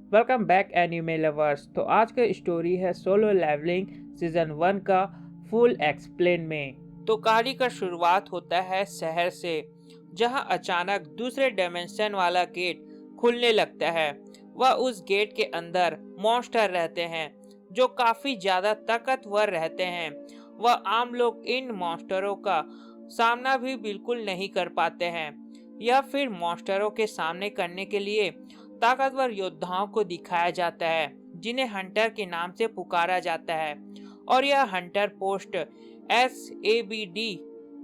Welcome back anime lovers. तो आज का स्टोरी है सोलो लेवलिंग सीजन 1 का फुल एक्सप्लेन में। तो कहानी का शुरुआत होता है शहर से, जहां अचानक दूसरे डायमेंशन वाला गेट खुलने लगता है। वह उस गेट के अंदर मॉन्स्टर रहते हैं जो काफी ज्यादा ताकतवर रहते हैं। वह आम लोग इन मॉन्स्टरों का सामना भी बिल्कुल नहीं कर पाते हैं, या फिर मॉन्स्टरों के सामने करने के लिए ताकतवर योद्धाओं को दिखाया जाता है, जिन्हें हंटर के नाम से पुकारा जाता है। और यह हंटर पोस्ट SABD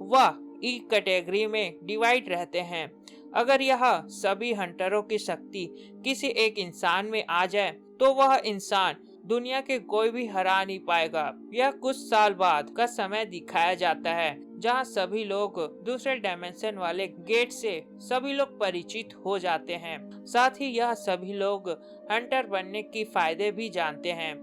व E कैटेगरी में डिवाइड रहते हैं। अगर यह सभी हंटरों की शक्ति किसी एक इंसान में आ जाए तो वह इंसान दुनिया के कोई भी हरा नहीं पाएगा। यह कुछ साल बाद का समय दिखाया जाता है, जहां सभी लोग दूसरे डायमेंशन वाले गेट से सभी लोग परिचित हो जाते हैं। साथ ही यह सभी लोग हंटर बनने की फायदे भी जानते हैं।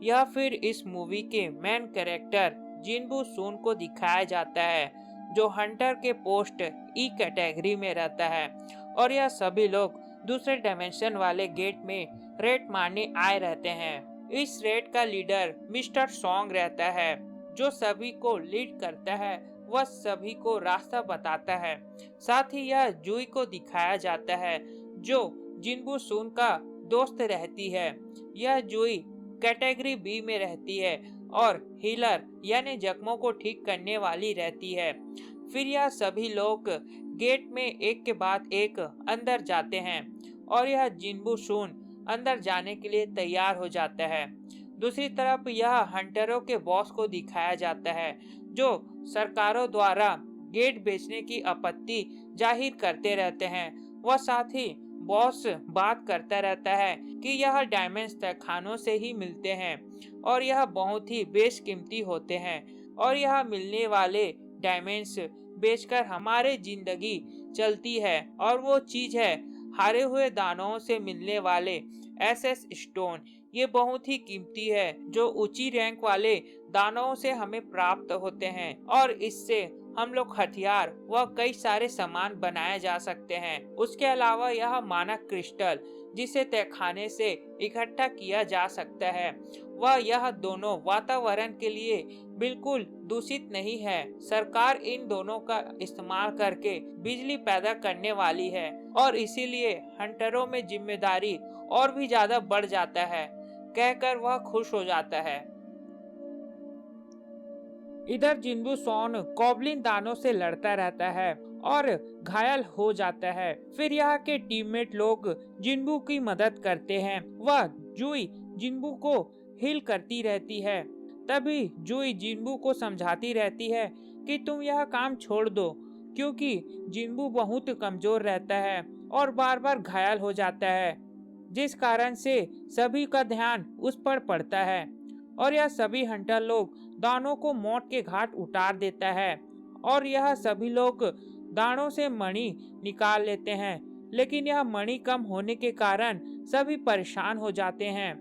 यह फिर इस मूवी के मेन कैरेक्टर जिनबू सून को दिखाया जाता है, जो हंटर के पोस्ट E कैटेगरी में रहता है। और यह सभी लोग दूसरे डायमेंशन वाले गेट में रेड मारने आए रहते हैं। इस रेड का लीडर मिस्टर सॉन्ग रहता है, जो सभी को लीड करता है, वह सभी को रास्ता बताता है। साथ ही यह जूई को दिखाया जाता है, जो जिनबू सून का दोस्त रहती है। यह जूई कैटेगरी B में रहती है और हीलर यानी जख्मों को ठीक करने वाली रहती है। फिर यह सभी लोग गेट में एक के बाद एक अंदर जाते हैं और यह जिनबू सून अंदर जाने के लिए तैयार हो जाता है। दूसरी तरफ यह हंटरों के बॉस को दिखाया जाता है, जो सरकारों द्वारा गेट बेचने की आपत्ति जाहिर करते रहते हैं। वह साथ ही बॉस बात करता रहता है कि यह डायमंड्स तहखानों से ही मिलते हैं और यह बहुत ही बेशकीमती होते हैं, और यह मिलने वाले डायमंड्स बेचकर हमारे जिंदगी चलती है। और वो चीज है हारे हुए दानवों से मिलने वाले SS स्टोन। ये बहुत ही कीमती है, जो ऊंची रैंक वाले दानवों से हमें प्राप्त होते हैं, और इससे हम लोग हथियार व कई सारे सामान बनाए जा सकते हैं। उसके अलावा यह मानक क्रिस्टल, जिसे तहखाने से इकट्ठा किया जा सकता है, वह यह दोनों वातावरण के लिए बिल्कुल दूषित नहीं है। सरकार इन दोनों का इस्तेमाल करके बिजली पैदा करने वाली है, और इसीलिए हंटरों में जिम्मेदारी और भी ज्यादा बढ़ जाता है, कहकर वह खुश हो जाता है। इधर जिन्बू सोन गॉब्लिन दानों से लड़ता रहता है और घायल हो जाता है। फिर यहाँ के टीममेट लोग जिन्बू की मदद करते हैं। वह जुई जिन्बू को हील करती रहती है। तभी जुई जिन्बू को समझाती रहती है कि तुम यह काम छोड़ दो, क्योंकि जिन्बू बहुत कमजोर रहता है और बार बार घायल हो जाता है, जिस कारण से सभी का ध्यान उस पर पड़ता है। और यह सभी हंटर लोग दानों को मौत के घाट उतार देता है, और यह सभी लोग दानों से मणि निकाल लेते हैं। लेकिन यह मणि कम होने के कारण सभी परेशान हो जाते हैं।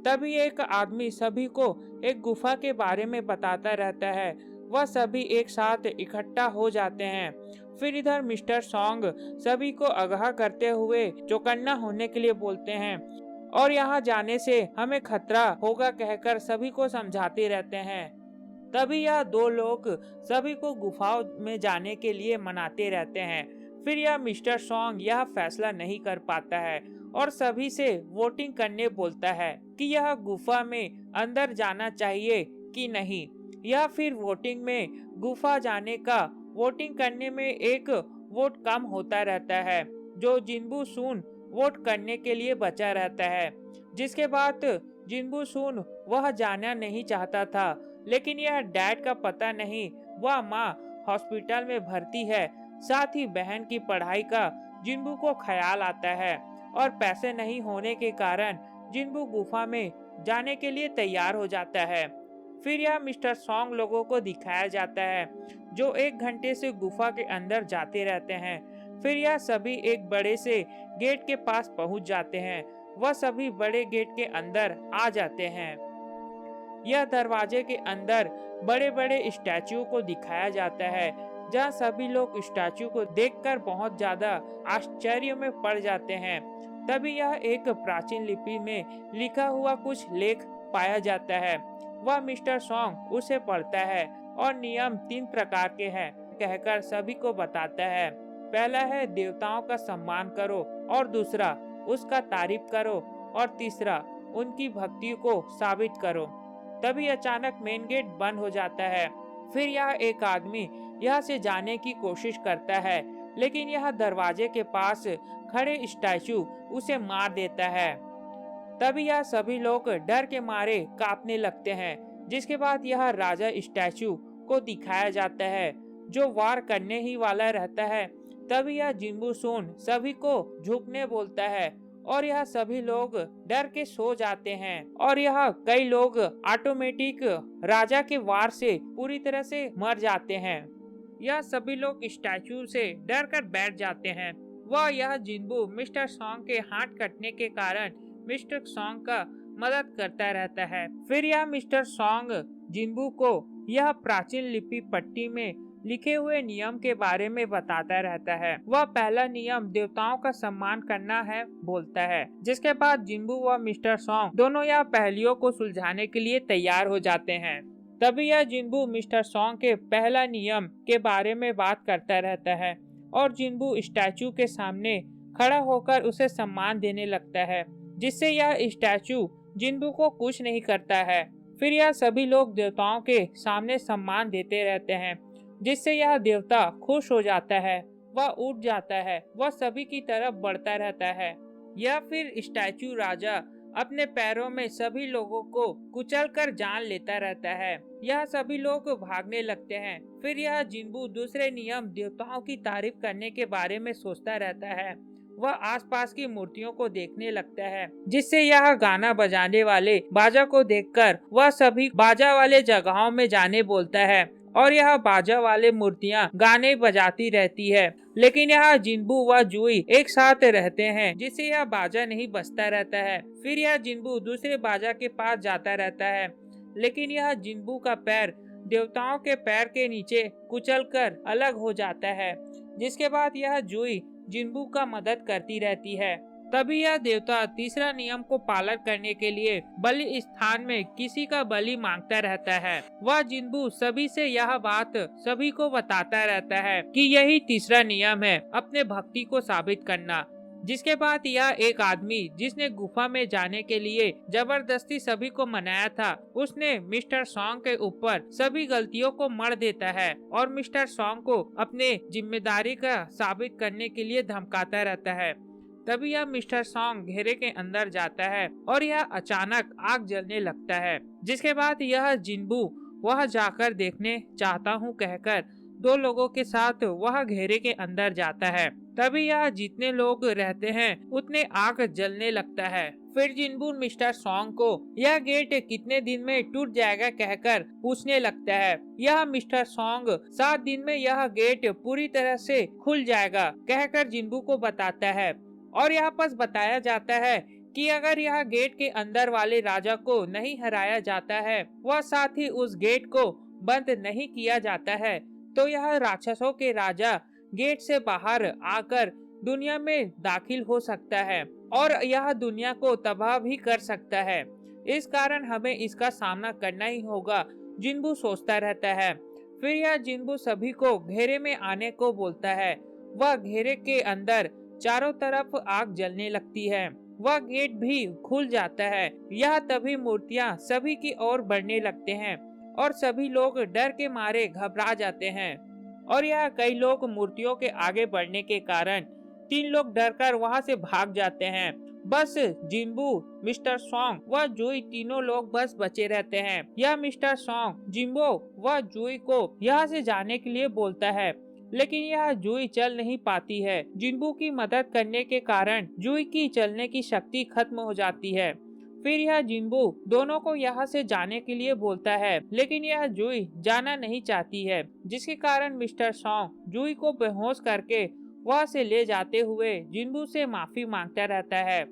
तभी एक आदमी सभी को एक गुफा के बारे में बताता रहता है। वह सभी एक साथ इकट्ठा हो जाते हैं। फिर इधर मिस्टर सॉन्ग सभी को आगाह करते हुए चौकन्ना होने के लिए बोलते हैं, और यहाँ जाने से हमें खतरा होगा कहकर सभी को समझाते रहते हैं। तभी यह दो लोग सभी को गुफाओं में जाने के लिए मनाते रहते हैं। फिर यह मिस्टर सॉन्ग यह फैसला नहीं कर पाता है और सभी से वोटिंग करने बोलता है कि यह गुफा में अंदर जाना चाहिए कि नहीं। या फिर वोटिंग में गुफा जाने का वोटिंग करने में एक वोट कम होता रहता है, जो जिन्बू सून वोट करने के लिए बचा रहता है। जिसके बाद जिन्बू सून वह जाना नहीं चाहता था, लेकिन यह डैड का पता नहीं, वह माँ हॉस्पिटल में भर्ती है। साथ ही बहन की पढ़ाई का जिन्बू को ख्याल आता है, और पैसे नहीं होने के कारण जिन्बू गुफा में जाने के लिए तैयार हो जाता है। फिर यह मिस्टर सॉन्ग लोगों को दिखाया जाता है, जो 1 घंटे से गुफा के अंदर जाते रहते हैं। फिर यह सभी एक बड़े से गेट के पास पहुंच जाते हैं। वह सभी बड़े गेट के अंदर आ जाते हैं। यह दरवाजे के अंदर बड़े बड़े स्टैचू को दिखाया जाता है, जहाँ सभी लोग स्टैचू को देखकर बहुत ज्यादा आश्चर्य में पड़ जाते हैं। तभी यह एक प्राचीन लिपि में लिखा हुआ कुछ लेख पाया जाता है। वह मिस्टर सॉन्ग उसे पढ़ता है और नियम 3 प्रकार के हैं कहकर सभी को बताता है। पहला है देवताओं का सम्मान करो, और दूसरा उसका तारीफ करो, और तीसरा उनकी भक्ति को साबित करो। तभी अचानक मेन गेट बंद हो जाता है। फिर यह एक आदमी यहाँ से जाने की कोशिश करता है, लेकिन यह दरवाजे के पास खड़े स्टैचू उसे मार देता है। तभी यह सभी लोग डर के मारे कांपने लगते हैं। जिसके बाद यह राजा स्टैचू को दिखाया जाता है जो वार करने ही वाला रहता है। तभी यह जिन्बुसुन सभी को झुकने बोलता है और यह सभी लोग डर के सो जाते हैं, और यह कई लोग ऑटोमेटिक राजा के वार से पूरी तरह से मर जाते हैं। यह सभी लोग स्टैचू से डर कर बैठ जाते हैं। वह यह जिन्बू मिस्टर सॉन्ग के हाथ कटने के कारण मिस्टर सॉन्ग का मदद करता रहता है। फिर यह मिस्टर सॉन्ग जिन्बू को यह प्राचीन लिपि पट्टी में लिखे हुए नियम के बारे में बताता रहता है। वह पहला नियम देवताओं का सम्मान करना है बोलता है। जिसके बाद जिन्बू व मिस्टर सॉन्ग दोनों यह पहेलियों को सुलझाने के लिए तैयार हो जाते हैं। तभी यह जिन्बू मिस्टर सॉन्ग के पहला नियम के बारे में बात करता रहता है और जिन्बू स्टैचू के सामने खड़ा होकर उसे सम्मान देने लगता है, जिससे यह स्टैचू जिन्बू को कुछ नहीं करता है। फिर यह सभी लोग देवताओं के सामने सम्मान देते रहते हैं, जिससे यह देवता खुश हो जाता है। वह उठ जाता है, वह सभी की तरफ बढ़ता रहता है। यह फिर स्टैचू राजा अपने पैरों में सभी लोगों को कुचलकर जान लेता रहता है। यह सभी लोग भागने लगते हैं। फिर यह जिन्बू दूसरे नियम देवताओं की तारीफ करने के बारे में सोचता रहता है। वह आसपास की मूर्तियों को देखने लगता है, जिससे यह गाना बजाने वाले बाजा को देखकर वह सभी बाजा वाले जगहों में जाने बोलता है, और यह बाजा वाले मूर्तियां गाने बजाती रहती है। लेकिन यहाँ जिन्बू व जुई एक साथ रहते हैं, जिससे यह बाजा नहीं बजता रहता है। फिर यह जिन्बू दूसरे बाजा के पास जाता रहता है, लेकिन यह जिन्बू का पैर देवताओं के पैर के नीचे कुचलकर अलग हो जाता है। जिसके बाद यह जुई जिन्बू का मदद करती रहती है। तभी यह देवता तीसरा नियम को पालन करने के लिए बलि स्थान में किसी का बलि मांगता रहता है। वह जिन्बू सभी से यह बात सभी को बताता रहता है कि यही तीसरा नियम है, अपने भक्ति को साबित करना। जिसके बाद यह एक आदमी जिसने गुफा में जाने के लिए जबरदस्ती सभी को मनाया था, उसने मिस्टर सॉन्ग के ऊपर सभी गलतियों को मढ़ देता है और मिस्टर सॉन्ग को अपने जिम्मेदारी का साबित करने के लिए धमकाता रहता है। तभी यह मिस्टर सॉन्ग घेरे के अंदर जाता है और यह अचानक आग जलने लगता है। जिसके बाद यह जिन्बू वह जाकर देखने चाहता हूँ कहकर 2 लोगों के साथ वह घेरे के अंदर जाता है। तभी यह जितने लोग रहते हैं उतने आग जलने लगता है। फिर जिन्बू मिस्टर सॉन्ग को यह गेट कितने दिन में टूट जाएगा कहकर पूछने लगता है। यह मिस्टर सॉन्ग 7 दिन में यह गेट पूरी तरह से खुल जाएगा कहकर जिन्बू को बताता है। और यहाँ पर बताया जाता है कि अगर यह गेट के अंदर वाले राजा को नहीं हराया जाता है, वह साथ ही उस गेट को बंद नहीं किया जाता है, तो यह राक्षसों के राजा गेट से बाहर आकर दुनिया में दाखिल हो सकता है और यह दुनिया को तबाह भी कर सकता है। इस कारण हमें इसका सामना करना ही होगा, जिन्बू सोचता रहता है। फिर यह जिन्बू सभी को घेरे में आने को बोलता है। वह घेरे के अंदर चारों तरफ आग जलने लगती है। वह गेट भी खुल जाता है। यह तभी मूर्तियां सभी की ओर बढ़ने लगते हैं और सभी लोग डर के मारे घबरा जाते हैं। और यह कई लोग मूर्तियों के आगे बढ़ने के कारण 3 लोग डरकर वहां से भाग जाते हैं। बस जिन्बू, मिस्टर सॉन्ग व जुई तीनों लोग बस बचे रहते हैं। यह मिस्टर सॉन्ग जिन्बू व जुई को यहाँ से जाने के लिए बोलता है, लेकिन यह जुई चल नहीं पाती है। जिन्बू की मदद करने के कारण जुई की चलने की शक्ति खत्म हो जाती है। फिर यह जिन्बू दोनों को यहाँ से जाने के लिए बोलता है, लेकिन यह जुई जाना नहीं चाहती है, जिसके कारण मिस्टर सॉन्ग जुई को बेहोश करके वहाँ से ले जाते हुए जिन्बू से माफी मांगता रहता है।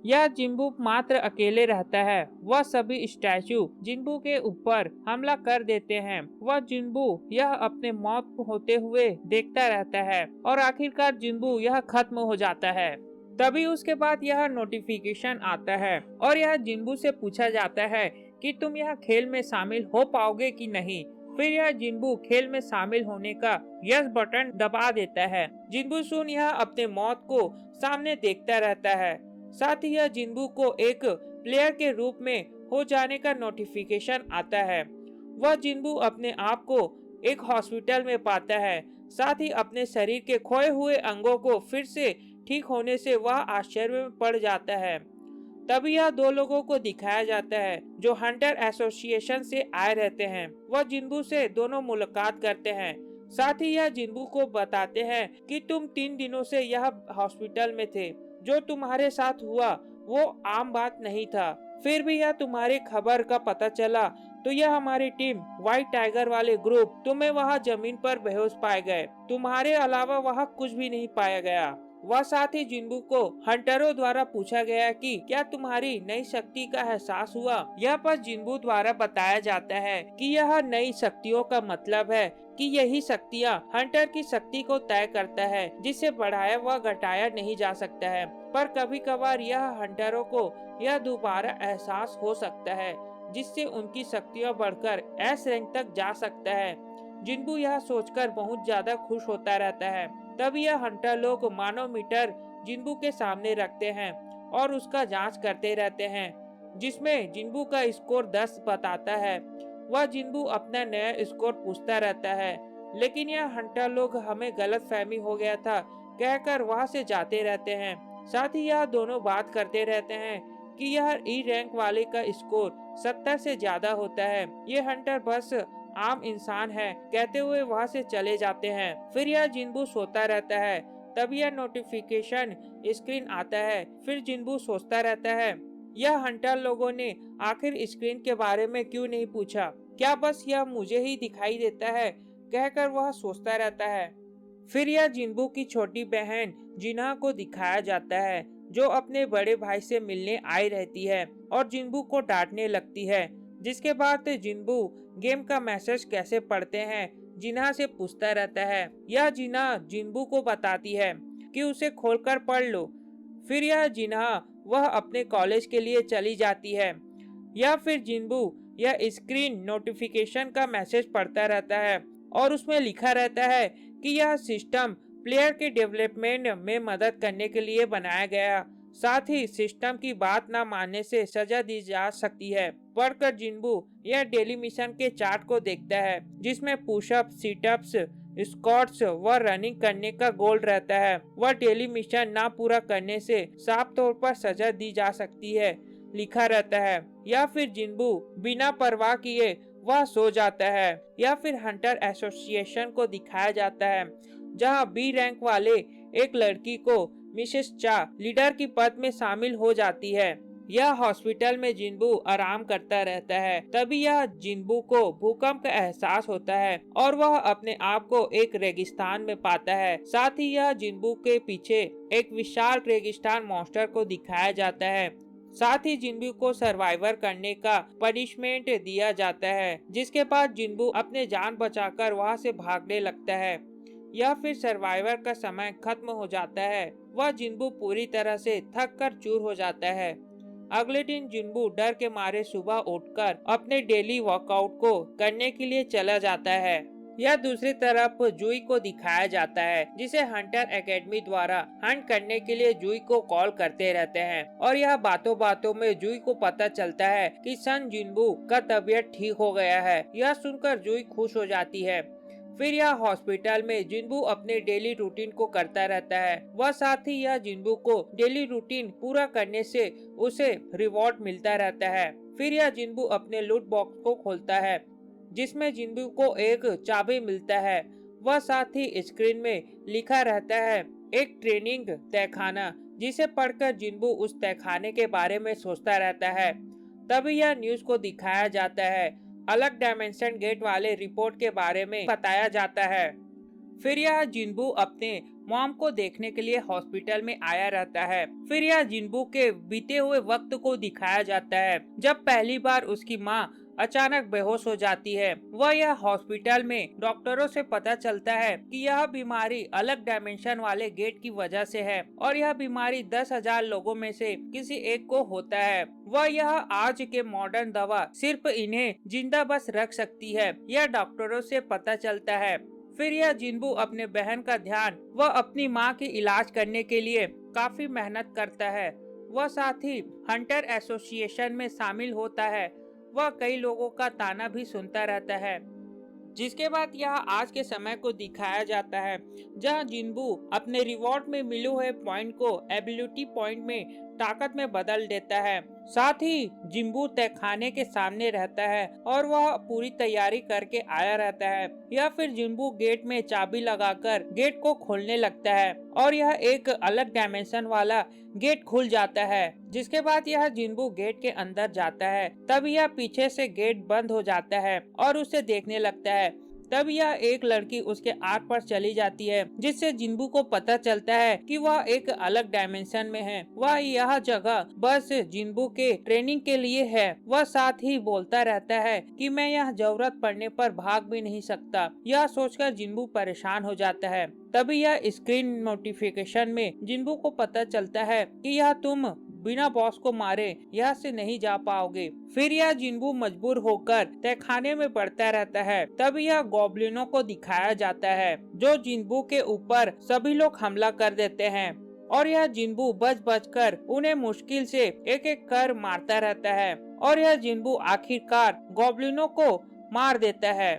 यह जिन्बू मात्र अकेले रहता है। वह सभी स्टैचू जिन्बू के ऊपर हमला कर देते हैं। वह जिन्बू यह अपने मौत होते हुए देखता रहता है और आखिरकार जिन्बू यह खत्म हो जाता है। तभी उसके बाद यह नोटिफिकेशन आता है और यह जिन्बू से पूछा जाता है कि तुम यह खेल में शामिल हो पाओगे कि नहीं। फिर यह जिन्बू खेल में शामिल होने का यस बटन दबा देता है। जिन्बू सुन यह अपने मौत को सामने देखता रहता है। साथ ही यह जिन्बू को एक प्लेयर के रूप में हो जाने का नोटिफिकेशन आता है। वह जिन्बू अपने आप को एक हॉस्पिटल में पाता है। साथ ही अपने शरीर के खोए हुए अंगों को फिर से ठीक होने से वह आश्चर्य में पड़ जाता है। तभी यह दो लोगों को दिखाया जाता है जो हंटर एसोसिएशन से आए रहते हैं। वह जिन्बू से दोनों मुलाकात करते हैं। साथ ही यह जिन्बू को बताते हैं कि तुम 3 दिनों से यह हॉस्पिटल में थे। जो तुम्हारे साथ हुआ वो आम बात नहीं था। फिर भी यह तुम्हारी खबर का पता चला तो यह हमारी टीम व्हाइट टाइगर वाले ग्रुप तुम्हें वहाँ जमीन पर बेहोश पाए गए। तुम्हारे अलावा वहाँ कुछ भी नहीं पाया गया। वह साथ ही जिन्बू को हंटरों द्वारा पूछा गया कि क्या तुम्हारी नई शक्ति का एहसास हुआ। यह पर जिन्बू द्वारा बताया जाता है कि यह नई शक्तियों का मतलब है कि यही शक्तियाँ हंटर की शक्ति को तय करता है, जिसे बढ़ाया व घटाया नहीं जा सकता है। पर कभी कभार यह हंटरों को यह दोबारा एहसास हो सकता है जिससे उनकी शक्तियाँ बढ़कर एस रैंक तक जा सकता है। जिन्बू यह सोचकर बहुत ज्यादा खुश होता रहता है। तब यह हंटर लोग मानोमीटर जिन्बू के सामने रखते हैं और उसका जांच करते रहते हैं, जिसमें जिन्बू का स्कोर 10 बताता है। वह जिन्बू अपना नया स्कोर पूछता रहता है, लेकिन यह हंटर लोग हमें गलत फहमी हो गया था कहकर वहां से जाते रहते हैं। साथ ही यह दोनों बात करते रहते हैं कि यह ई रैंक वाले का स्कोर 70 से ज्यादा होता है। ये हंटर बस आम इंसान है कहते हुए वहां से चले जाते हैं। फिर यह जिन्बू सोता रहता है। तब यह नोटिफिकेशन स्क्रीन आता है। फिर जिन्बू सोचता रहता है, यह हंटर लोगों ने आखिर स्क्रीन के बारे में क्यों नहीं पूछा, क्या बस यह मुझे ही दिखाई देता है कहकर वह सोचता रहता है। फिर यह जिन्बू की छोटी बहन जिन्हा को दिखाया जाता है, जो अपने बड़े भाई से मिलने आई रहती है और जिन्बू को डांटने लगती है। जिसके बाद जिन्बू गेम का मैसेज कैसे पढ़ते हैं जिन्हा से पूछता रहता है। यह जिन्हा जिन्बू को बताती है कि उसे खोलकर पढ़ लो। फिर यह जिन्हा वह अपने कॉलेज के लिए चली जाती है। या फिर जिन्बू यह स्क्रीन नोटिफिकेशन का मैसेज पढ़ता रहता है और उसमें लिखा रहता है कि यह सिस्टम प्लेयर के डेवलपमेंट में मदद करने के लिए बनाया गया। साथ ही सिस्टम की बात न मानने से सजा दी जा सकती है। पढ़कर जिन्बू यह डेली मिशन के चार्ट को देखता है, जिसमें पुशअप, सीटअप्स, स्क्वाट्स व रनिंग करने का गोल रहता है। वह डेली मिशन ना पूरा करने से साफ तौर पर सजा दी जा सकती है लिखा रहता है। या फिर जिन्बू बिना परवाह किए वह सो जाता है। या फिर हंटर एसोसिएशन को दिखाया जाता है, जहां बी रैंक वाले एक लड़की को मिसेस चा लीडर की पद में शामिल हो जाती है। यह हॉस्पिटल में जिन्बू आराम करता रहता है। तभी यह जिन्बू को भूकंप का एहसास होता है और वह अपने आप को एक रेगिस्तान में पाता है। साथ ही यह जिन्बू के पीछे एक विशाल रेगिस्तान मॉन्स्टर को दिखाया जाता है। साथ ही जिन्बू को सर्वाइवर करने का पनिशमेंट दिया जाता है, जिसके बाद जिन्बू अपने जान बचाकर वहां से भागने लगता है। या फिर सर्वाइवर का समय खत्म हो जाता है। वह जिन्बू पूरी तरह से थक कर चूर हो जाता है। अगले दिन जिन्बू डर के मारे सुबह उठकर अपने डेली वर्कआउट को करने के लिए चला जाता है। यह दूसरी तरफ जूई को दिखाया जाता है, जिसे हंटर एकेडमी द्वारा हंट करने के लिए जूई को कॉल करते रहते हैं। और यह बातों बातों में जूई को पता चलता है कि सन जिन्बू का तबीयत ठीक हो गया है। यह सुनकर जूई खुश हो जाती है। फिर यह हॉस्पिटल में जिन्बू अपने डेली रूटीन को करता रहता है। वह साथ ही यह जिन्बू को डेली रूटीन पूरा करने से उसे रिवॉर्ड मिलता रहता है। फिर यह जिन्बू अपने लूट बॉक्स को खोलता है, जिसमें जिन्बू को एक चाबी मिलता है। वह साथ ही स्क्रीन में लिखा रहता है एक ट्रेनिंग तहखाना, जिसे पढ़कर जिन्बू उस तहखाने के बारे में सोचता रहता है। तभी यह न्यूज को दिखाया जाता है। अलग डायमेंशन गेट वाले रिपोर्ट के बारे में बताया जाता है। फिर यह जिन्बू अपने मॉम को देखने के लिए हॉस्पिटल में आया रहता है। फिर यह जिन्बू के बीते हुए वक्त को दिखाया जाता है, जब पहली बार उसकी माँ अचानक बेहोश हो जाती है। वह यह हॉस्पिटल में डॉक्टरों से पता चलता है कि यह बीमारी अलग डायमेंशन वाले गेट की वजह से है और यह बीमारी 10,000 लोगों में से किसी एक को होता है। वह यह आज के मॉडर्न दवा सिर्फ इन्हें जिंदा बस रख सकती है, यह डॉक्टरों से पता चलता है। फिर यह जिन्बू अपने बहन का ध्यान वह अपनी माँ की इलाज करने के लिए काफी मेहनत करता है। वह साथ ही हंटर एसोसिएशन में शामिल होता है। वह कई लोगों का ताना भी सुनता रहता है। जिसके बाद यह आज के समय को दिखाया जाता है, जहां जिन्बू अपने रिवॉर्ड में मिले हुए पॉइंट को एबिलिटी पॉइंट में ताकत में बदल देता है। साथ ही जिम्बू तहखाने के सामने रहता है और वह पूरी तैयारी करके आया रहता है। या फिर जिम्बू गेट में चाबी लगाकर गेट को खोलने लगता है और यह एक अलग डायमेंशन वाला गेट खुल जाता है। जिसके बाद यह जिन्बू गेट के अंदर जाता है, तब यह पीछे से गेट बंद हो जाता है और उसे देखने लगता है। तब यह एक लड़की उसके आर पर चली जाती है, जिससे जिन्बू को पता चलता है कि वह एक अलग डायमेंशन में है। वह यह जगह बस जिन्बू के ट्रेनिंग के लिए है। वह साथ ही बोलता रहता है कि मैं यह जरूरत पड़ने पर भाग भी नहीं सकता। यह सोचकर जिन्बू परेशान हो जाता है। तभी यह स्क्रीन नोटिफिकेशन में जिन्बू को पता चलता है कि यह तुम बिना बॉस को मारे यहाँ से नहीं जा पाओगे। फिर यह जिन्बू मजबूर होकर तहखाने में बढ़ता रहता है। तब यह गॉब्लिनों को दिखाया जाता है, जो जिन्बू के ऊपर सभी लोग हमला कर देते हैं और यह जिन्बू बच बच कर उन्हें मुश्किल से एक एक कर मारता रहता है और यह जिन्बू आखिरकार गॉब्लिनों को मार देता है।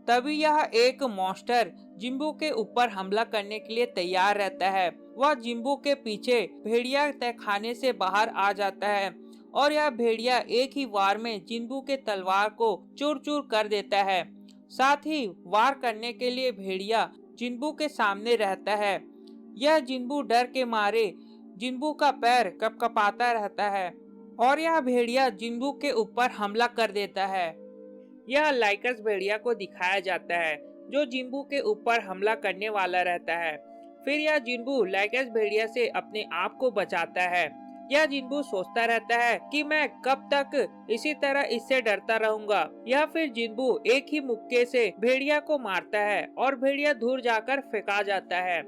तभी यह एक मॉन्स्टर जिम्बू के ऊपर हमला करने के लिए तैयार रहता है। वह जिम्बू के पीछे भेड़िया तहखाने से बाहर आ जाता है और यह भेड़िया एक ही वार में जिम्बू के तलवार को चूर चूर कर देता है। साथ ही वार करने के लिए भेड़िया जिम्बू के सामने रहता है। यह जिम्बू डर के मारे जिम्बू का पैर कपकपाता रहता है और यह भेड़िया जिम्बू के ऊपर हमला कर देता है। यह लाइकस भेड़िया को दिखाया जाता है, जो जिम्बू के ऊपर हमला करने वाला रहता है। फिर यह जिन्बू लाइकस भेड़िया से अपने आप को बचाता है। यह जिन्बू सोचता रहता है कि मैं कब तक इसी तरह इससे डरता रहूंगा। या फिर जिन्बू एक ही मुक्के से भेड़िया को मारता है और भेड़िया दूर जाकर फेंका जाता है,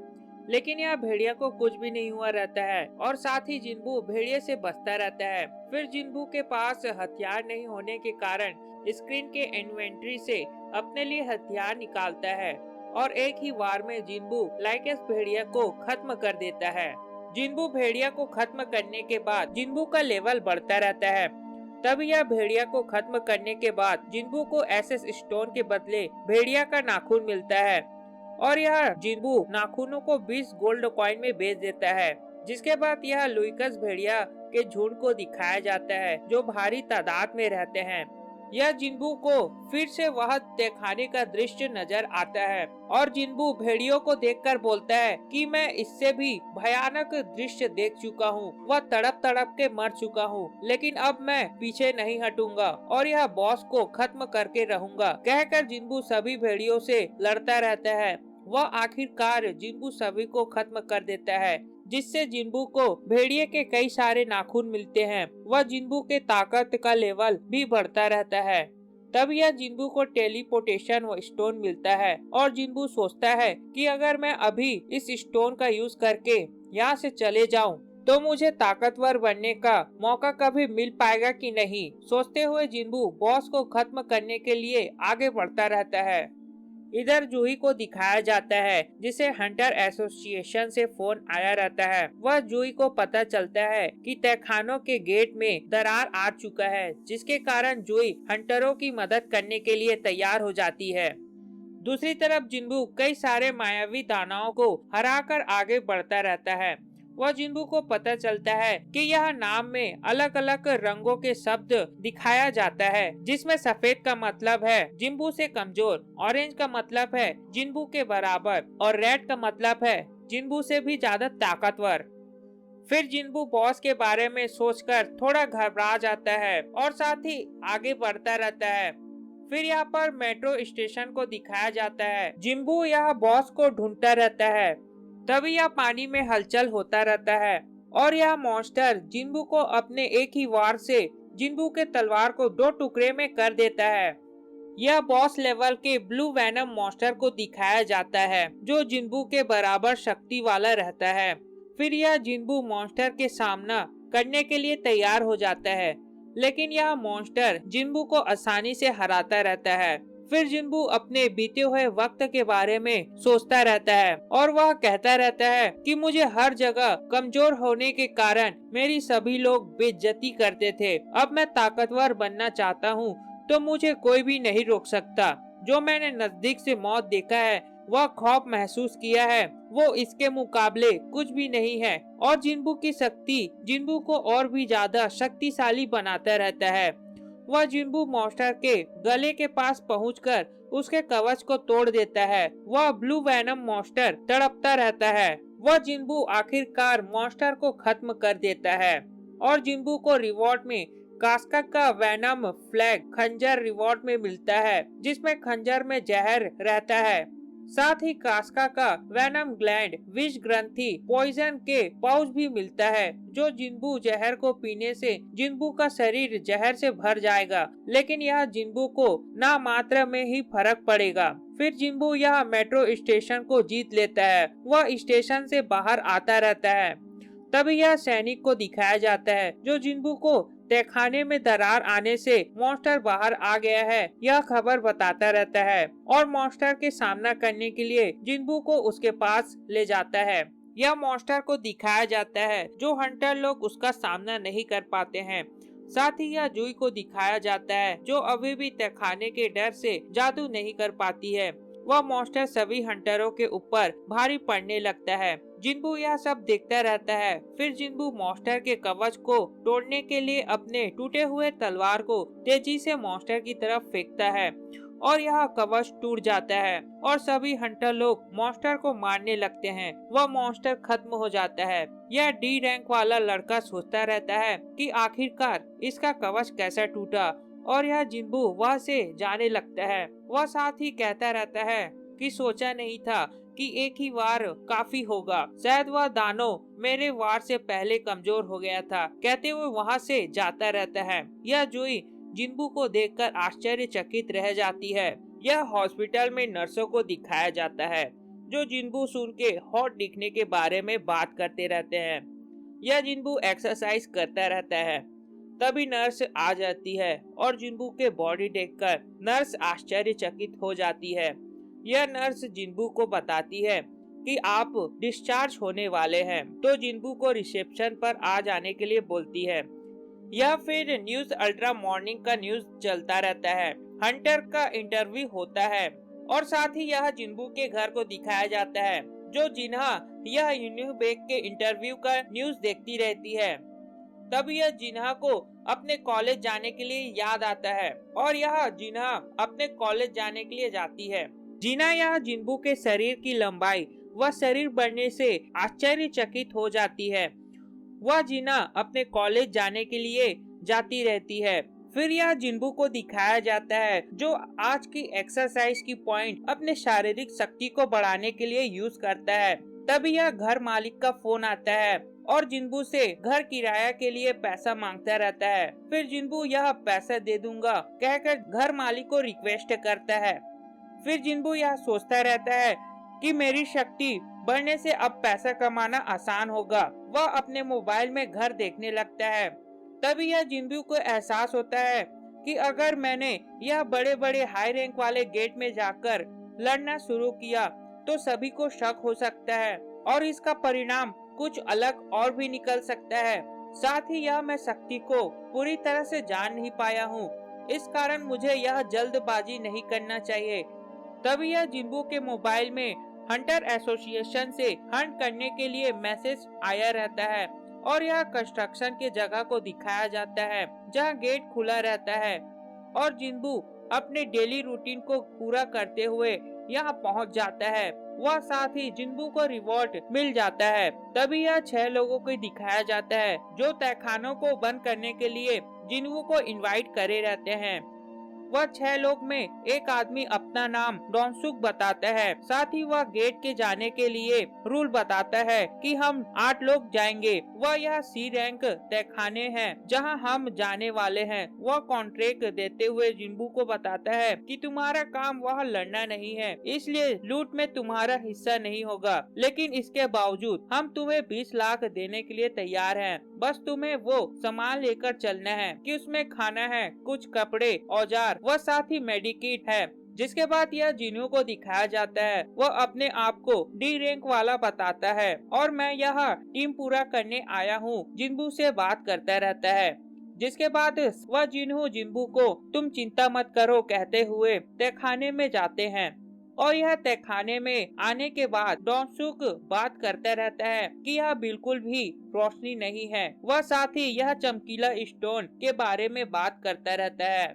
लेकिन यह भेड़िया को कुछ भी नहीं हुआ रहता है और साथ ही जिन्बू भेड़िया से बचता रहता है। फिर जिन्बू के पास हथियार नहीं होने के कारण स्क्रीन के इन्वेंट्री से अपने लिए हथियार निकालता है और एक ही वार में जिन्बू लाइकस भेड़िया को खत्म कर देता है। जिन्बू भेड़िया को खत्म करने के बाद जिन्बू का लेवल बढ़ता रहता है। तब यह भेड़िया को खत्म करने के बाद जिन्बू को एसएस स्टोन के बदले भेड़िया का नाखून मिलता है और यह जिन्बू नाखूनों को 20 गोल्ड कॉइन में बेच देता है। जिसके बाद यह लुइकस भेड़िया के झुंड को दिखाया जाता है, जो भारी तादाद में रहते हैं। यह जिन्बू को फिर से वह तहखाने का दृश्य नजर आता है और जिन्बू भेड़ियों को देखकर बोलता है कि मैं इससे भी भयानक दृश्य देख चुका हूँ। वह तड़प तड़प के मर चुका हूँ, लेकिन अब मैं पीछे नहीं हटूंगा और यह बॉस को खत्म करके रहूंगा। कहकर जिन्बू सभी भेड़ियों से लड़ता रहता है। वह आखिरकार जिन्बू सभी को खत्म कर देता है, जिससे जिन्बू को भेड़िए के कई सारे नाखून मिलते हैं। वह जिन्बू के ताकत का लेवल भी बढ़ता रहता है। तब यह जिन्बू को टेलीपोर्टेशन स्टोन मिलता है और जिन्बू सोचता है कि अगर मैं अभी इस स्टोन का यूज करके यहाँ से चले जाऊं, तो मुझे ताकतवर बनने का मौका कभी मिल पाएगा कि नहीं। सोचते हुए जिन्बू बॉस को खत्म करने के लिए आगे बढ़ता रहता है। इधर जूही को दिखाया जाता है, जिसे हंटर एसोसिएशन से फोन आया रहता है। वह जूही को पता चलता है कि तहखानों के गेट में दरार आ चुका है, जिसके कारण जूही हंटरों की मदद करने के लिए तैयार हो जाती है। दूसरी तरफ जिन्बू कई सारे मायावी दानवों को हराकर आगे बढ़ता रहता है। वह जिन्बू को पता चलता है कि यह नाम में अलग अलग रंगों के शब्द दिखाया जाता है, जिसमें सफेद का मतलब है जिन्बू से कमजोर, ऑरेंज का मतलब है जिन्बू के बराबर और रेड का मतलब है जिन्बू से भी ज्यादा ताकतवर। फिर जिन्बू बॉस के बारे में सोचकर थोड़ा घबरा जाता है और साथ ही आगे बढ़ता रहता है। फिर यहाँ पर मेट्रो स्टेशन को दिखाया जाता है। जिन्बू यहाँ बॉस को ढूंढता रहता है। तभी यह पानी में हलचल होता रहता है और यह मॉन्स्टर जिन्बू को अपने एक ही वार से जिन्बू के तलवार को 2 टुकड़े में कर देता है। यह बॉस लेवल के ब्लू वैनम मॉन्स्टर को दिखाया जाता है जो जिन्बू के बराबर शक्ति वाला रहता है। फिर यह जिन्बू मॉन्स्टर के सामना करने के लिए तैयार हो जाता है, लेकिन यह मॉन्स्टर जिन्बू को आसानी से हराता रहता है। फिर जिन्बू अपने बीते हुए वक्त के बारे में सोचता रहता है और वह कहता रहता है कि मुझे हर जगह कमजोर होने के कारण मेरी सभी लोग बेइज्जती करते थे। अब मैं ताकतवर बनना चाहता हूँ तो मुझे कोई भी नहीं रोक सकता। जो मैंने नजदीक से मौत देखा है, वह खौफ महसूस किया है, वो इसके मुकाबले कुछ भी नहीं है। और जिन्बू की शक्ति जिन्बू को और भी ज्यादा शक्तिशाली बनाता रहता है। वह जिन्बू मॉन्स्टर के गले के पास पहुंचकर उसके कवच को तोड़ देता है। वह ब्लू वैनम मॉन्स्टर तड़पता रहता है। वह जिन्बू आखिरकार मॉन्स्टर को खत्म कर देता है और जिन्बू को रिवॉर्ड में कास्का का वैनम फ्लैग खंजर रिवॉर्ड में मिलता है, जिसमें खंजर में जहर रहता है। साथ ही कास्का का वैनम ग्लैंड विष ग्रंथि पॉइजन के पाउच भी मिलता है, जो जिन्बू जहर को पीने से जिन्बू का शरीर जहर से भर जाएगा, लेकिन यह जिन्बू को ना मात्रा में ही फर्क पड़ेगा। फिर जिन्बू यह मेट्रो स्टेशन को जीत लेता है। वह स्टेशन से बाहर आता रहता है। तभी यह सैनिक को दिखाया जाता है जो जिन्बू को तहखाने में दरार आने से मॉन्स्टर बाहर आ गया है यह खबर बताता रहता है और मॉन्स्टर के सामना करने के लिए जिन्बू को उसके पास ले जाता है। यह मॉन्स्टर को दिखाया जाता है जो हंटर लोग उसका सामना नहीं कर पाते हैं। साथ ही यह जुई को दिखाया जाता है जो अभी भी तहखाने के डर से जादू नहीं कर पाती है। वह मॉन्स्टर सभी हंटरों के ऊपर भारी पड़ने लगता है। जिन्बू यह सब देखता रहता है। फिर जिन्बू मॉन्स्टर के कवच को तोड़ने के लिए अपने टूटे हुए तलवार को तेजी से मॉन्स्टर की तरफ फेंकता है और यह कवच टूट जाता है और सभी हंटर लोग मॉन्स्टर को मारने लगते हैं। वह मॉन्स्टर खत्म हो जाता है। यह डी रैंक वाला लड़का सोचता रहता है कि आखिरकार इसका कवच कैसा टूटा और यह जिन्बू वह से जाने लगता है। वह साथ ही कहता रहता है कि सोचा नहीं था कि एक ही वार काफी होगा, शायद वह दानव मेरे वार से पहले कमजोर हो गया था, कहते हुए वहाँ से जाता रहता है। यह जुई जिन्बू को देखकर आश्चर्यचकित रह जाती है। यह हॉस्पिटल में नर्सों को दिखाया जाता है जो जिन्बू सुन के हॉट दिखने के बारे में बात करते रहते हैं। यह जिन्बू एक्सरसाइज करता रहता है। तभी नर्स आ जाती है और जिन्बू के बॉडी देखकर नर्स आश्चर्यचकित हो जाती है। यह नर्स जिन्बू को बताती है कि आप डिस्चार्ज होने वाले हैं, तो जिन्बू को रिसेप्शन पर आ जाने के लिए बोलती है। यह फिर न्यूज अल्ट्रा मॉर्निंग का न्यूज चलता रहता है। हंटर का इंटरव्यू होता है और साथ ही यह जिन्बू के घर को दिखाया जाता है जो जिन्हा यह यूनिबेक के इंटरव्यू का न्यूज देखती रहती है। तब यह जिन्हा को अपने कॉलेज जाने के लिए याद आता है और यह जिन्हा अपने कॉलेज जाने के लिए जाती है। जिन्हा यह जिन्बू के शरीर की लंबाई व शरीर बढ़ने से आश्चर्यचकित हो जाती है। वह जिन्हा अपने कॉलेज जाने के लिए जाती रहती है। फिर यह जिन्बू को दिखाया जाता है जो आज की एक्सरसाइज की पॉइंट अपने शारीरिक शक्ति को बढ़ाने के लिए यूज करता है। तभी यह घर मालिक का फोन आता है और जिन्बू से घर किराया के लिए पैसा मांगता रहता है। फिर जिन्बू यह पैसा दे दूंगा कहकर घर मालिक को रिक्वेस्ट करता है। फिर जिन्बू यह सोचता रहता है कि मेरी शक्ति बढ़ने से अब पैसा कमाना आसान होगा। वह अपने मोबाइल में घर देखने लगता है। तभी यह जिन्बू को एहसास होता है कि अगर मैंने यह बड़े बड़े हाई रैंक वाले गेट में जाकर लड़ना शुरू किया तो सभी को शक हो सकता है और इसका परिणाम कुछ अलग और भी निकल सकता है। साथ ही यह मैं शक्ति को पूरी तरह से जान नहीं पाया हूँ, इस कारण मुझे यह जल्दबाजी नहीं करना चाहिए। तभी यह जिन्बू के मोबाइल में हंटर एसोसिएशन से हंट करने के लिए मैसेज आया रहता है और यह कंस्ट्रक्शन के जगह को दिखाया जाता है जहां गेट खुला रहता है और जिन्बू अपने डेली रूटीन को पूरा करते हुए यहां पहुंच जाता है। वह साथ ही जिन्बू को रिवॉर्ड मिल जाता है। तभी यह 6 लोगों को दिखाया जाता है जो तहखानों को बंद करने के लिए जिन्बू को इनवाइट करे रहते हैं। वह 6 लोग में एक आदमी अपना नाम डोंगसुक बताता है। साथ ही वह गेट के जाने के लिए रूल बताता है कि हम 8 लोग जाएंगे। वह यह सी रैंक तहखाने हैं जहां हम जाने वाले हैं। वह कॉन्ट्रैक्ट देते हुए जिन्बू को बताता है कि तुम्हारा काम वह लड़ना नहीं है, इसलिए लूट में तुम्हारा हिस्सा नहीं होगा, लेकिन इसके बावजूद हम तुम्हें 20 लाख देने के लिए तैयार हैं। बस तुम्हें वो सामान लेकर चलना है कि उसमें खाना है, कुछ कपड़े, औजार व साथ ही मेडिकेट है। जिसके बाद यह जिन्हू को दिखाया जाता है। वह अपने आप को डी रैंक वाला बताता है और मैं यह टीम पूरा करने आया हूँ, जिन्बू से बात करता रहता है। जिसके बाद वह जिन्हू जिन्बू को तुम चिंता मत करो कहते हुए तहखाने में जाते हैं। और यह तहखाने में आने के बाद डोंगसुक बात करता रहता है कि यह बिल्कुल भी रोशनी नहीं है। वह साथ ही यह चमकीला स्टोन के बारे में बात करता रहता है।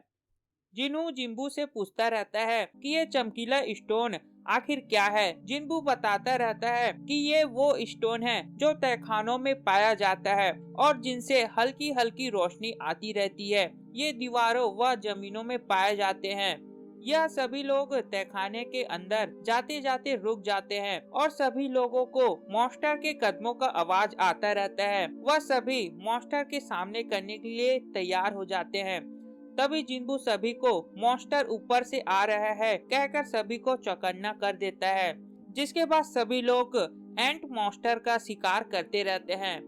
जिन्हू जिन्बू से पूछता रहता है कि ये चमकीला स्टोन आखिर क्या है। जिन्बू बताता रहता है कि ये वो स्टोन है जो तहखानों में पाया जाता है और जिनसे हल्की हल्की रोशनी आती रहती है। ये दीवारों व जमीनों में पाए जाते हैं। यह सभी लोग तहखाने के अंदर जाते जाते रुक जाते हैं और सभी लोगों को मॉन्स्टर के कदमों का आवाज आता रहता है। वह सभी मॉन्स्टर के सामने करने के लिए तैयार हो जाते हैं। तभी जिन्बू सभी को मॉन्स्टर ऊपर से आ रहा है कहकर सभी को चौकन्ना कर देता है। जिसके बाद सभी लोग एंट मॉन्स्टर का शिकार करते रहते हैं।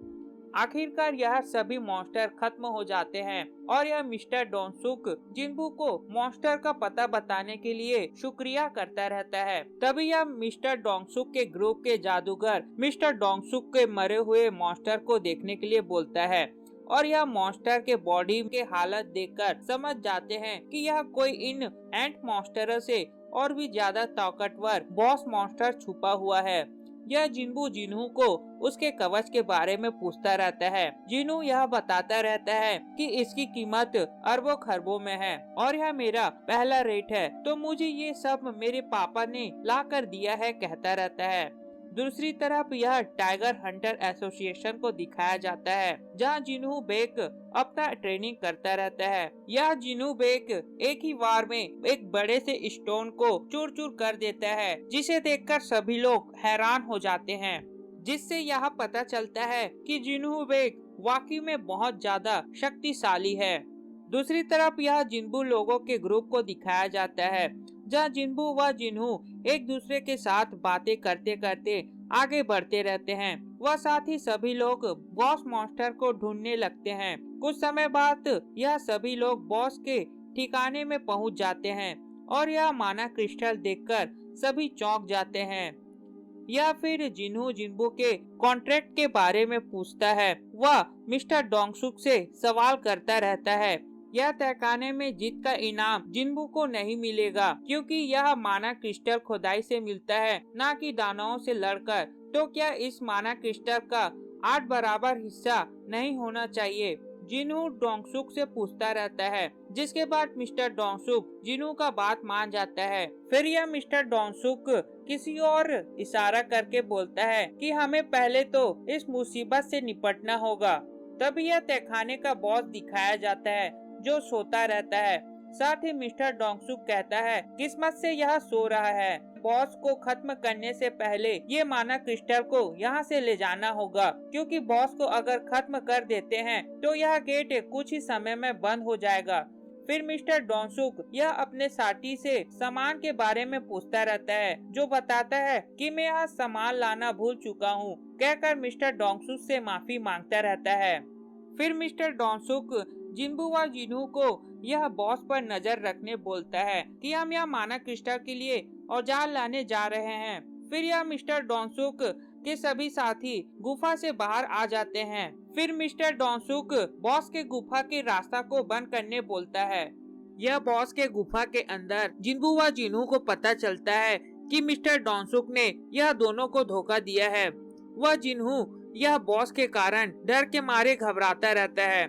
आखिरकार यह सभी मॉन्स्टर खत्म हो जाते हैं और यह मिस्टर डोंगसुक जिन्बू को मॉन्स्टर का पता बताने के लिए शुक्रिया करता रहता है। तभी यह मिस्टर डोंगसुक के ग्रुप के जादूगर मिस्टर डोंगसुक के मरे हुए मॉन्स्टर को देखने के लिए बोलता है और यह मॉन्स्टर के बॉडी के हालत देखकर समझ जाते हैं कि यह कोई इन एंट मॉन्स्टरों से और भी ज्यादा ताकतवर बॉस मॉन्स्टर छुपा हुआ है। यह जिन्बू जिन्हू को उसके कवच के बारे में पूछता रहता है। जिन्हू यह बताता रहता है कि इसकी कीमत अरबों खरबों में है और यह मेरा पहला रेट है, तो मुझे ये सब मेरे पापा ने ला कर दिया है कहता रहता है। दूसरी तरफ यह टाइगर हंटर एसोसिएशन को दिखाया जाता है जहां जिन्हू बेक अपना ट्रेनिंग करता रहता है। यह जिन्हू बेक एक ही बार में एक बड़े से स्टोन को चूर चूर कर देता है, जिसे देखकर सभी लोग हैरान हो जाते हैं। जिससे यह पता चलता है कि जिन्हू बेक वाकई में बहुत ज्यादा शक्तिशाली है। दूसरी तरफ यह जिन्बू लोगों के ग्रुप को दिखाया जाता है जहाँ जिन्बू व जिन्हू एक दूसरे के साथ बातें करते करते आगे बढ़ते रहते हैं। वह साथ ही सभी लोग बॉस मॉन्स्टर को ढूंढने लगते हैं। कुछ समय बाद यह सभी लोग बॉस के ठिकाने में पहुंच जाते हैं और यह माना क्रिस्टल देखकर सभी चौंक जाते हैं। या फिर जिन्हू जिन्बू के कॉन्ट्रैक्ट के बारे में पूछता है। वह मिस्टर डोंगसुक से सवाल करता रहता है। यह तहखाने में जीत का इनाम जिन्बू को नहीं मिलेगा क्योंकि यह माना क्रिस्टल खुदाई से मिलता है, ना कि दानवों से लड़कर। तो क्या इस माना क्रिस्टल का 8 बराबर हिस्सा नहीं होना चाहिए? जिन्हू डोंगसुक से पूछता रहता है। जिसके बाद मिस्टर डोंगसुक जिन्हू का बात मान जाता है। फिर यह मिस्टर डोंगसुक किसी और इशारा करके बोलता है कि हमें पहले तो इस मुसीबत से निपटना होगा। तभी यह तहखाने का बॉस दिखाया जाता है जो सोता रहता है। साथ ही मिस्टर डोंगसुक कहता है किस्मत से यह सो रहा है। बॉस को खत्म करने से पहले ये माना क्रिस्टल को यहाँ से ले जाना होगा, क्योंकि बॉस को अगर खत्म कर देते हैं तो यह गेट कुछ ही समय में बंद हो जाएगा। फिर मिस्टर डोंगसुक यह अपने साथी से सामान के बारे में पूछता रहता है, जो बताता है कि मैं यहाँ सामान लाना भूल चुका हूँ कहकर मिस्टर डोंगसुक से माफी मांगता रहता है। फिर मिस्टर डोंगसुक जिन्बू व जिन्हू को यह बॉस पर नजर रखने बोलता है कि हम यह माना क्रिस्टल के लिए औजार लाने जा रहे हैं। फिर यह मिस्टर डोंगसुक के सभी साथी गुफा से बाहर आ जाते हैं। फिर मिस्टर डोंगसुक बॉस के गुफा के रास्ता को बंद करने बोलता है। यह बॉस के गुफा के अंदर जिन्बू व जिन्हू को पता चलता है कि मिस्टर डोंगसुक ने यह दोनों को धोखा दिया है। वह जिन्हू यह बॉस के कारण डर के मारे घबराता रहता है।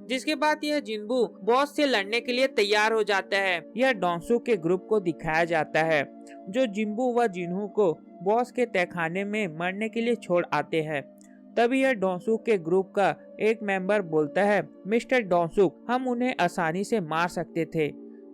जिसके बाद यह जिन्बू बॉस से लड़ने के लिए तैयार हो जाता है। यह डोंगसुक के ग्रुप को दिखाया जाता है जो जिन्बू व जिन्हू को बॉस के तहखाने में मरने के लिए छोड़ आते हैं। तभी यह डोंगसुक के ग्रुप का एक मेंबर बोलता है, मिस्टर डोंगसुक हम उन्हें आसानी से मार सकते थे,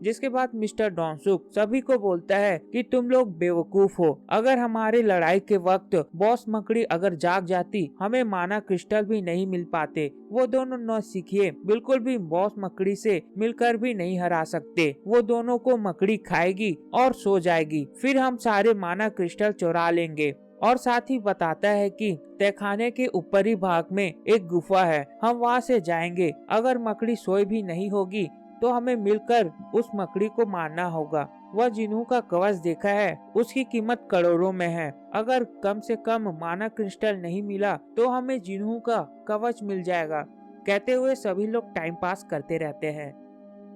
जिसके बाद मिस्टर डोंसुक सभी को बोलता है कि तुम लोग बेवकूफ हो। अगर हमारी लड़ाई के वक्त बॉस मकड़ी अगर जाग जाती, हमें माना क्रिस्टल भी नहीं मिल पाते। वो दोनों नौसिखिए बिल्कुल भी बॉस मकड़ी से मिलकर भी नहीं हरा सकते। वो दोनों को मकड़ी खाएगी और सो जाएगी, फिर हम सारे माना क्रिस्टल चुरा लेंगे। और साथ ही बताता है कि तहखाने के ऊपरी भाग में एक गुफा है, हम वहाँ से जाएंगे। अगर मकड़ी सोई भी नहीं होगी तो हमें मिलकर उस मकड़ी को मारना होगा। वह जिन्हू का कवच देखा है, उसकी कीमत करोड़ों में है। अगर कम से कम माना क्रिस्टल नहीं मिला तो हमें जिन्हू का कवच मिल जाएगा। कहते हुए सभी लोग टाइम पास करते रहते हैं।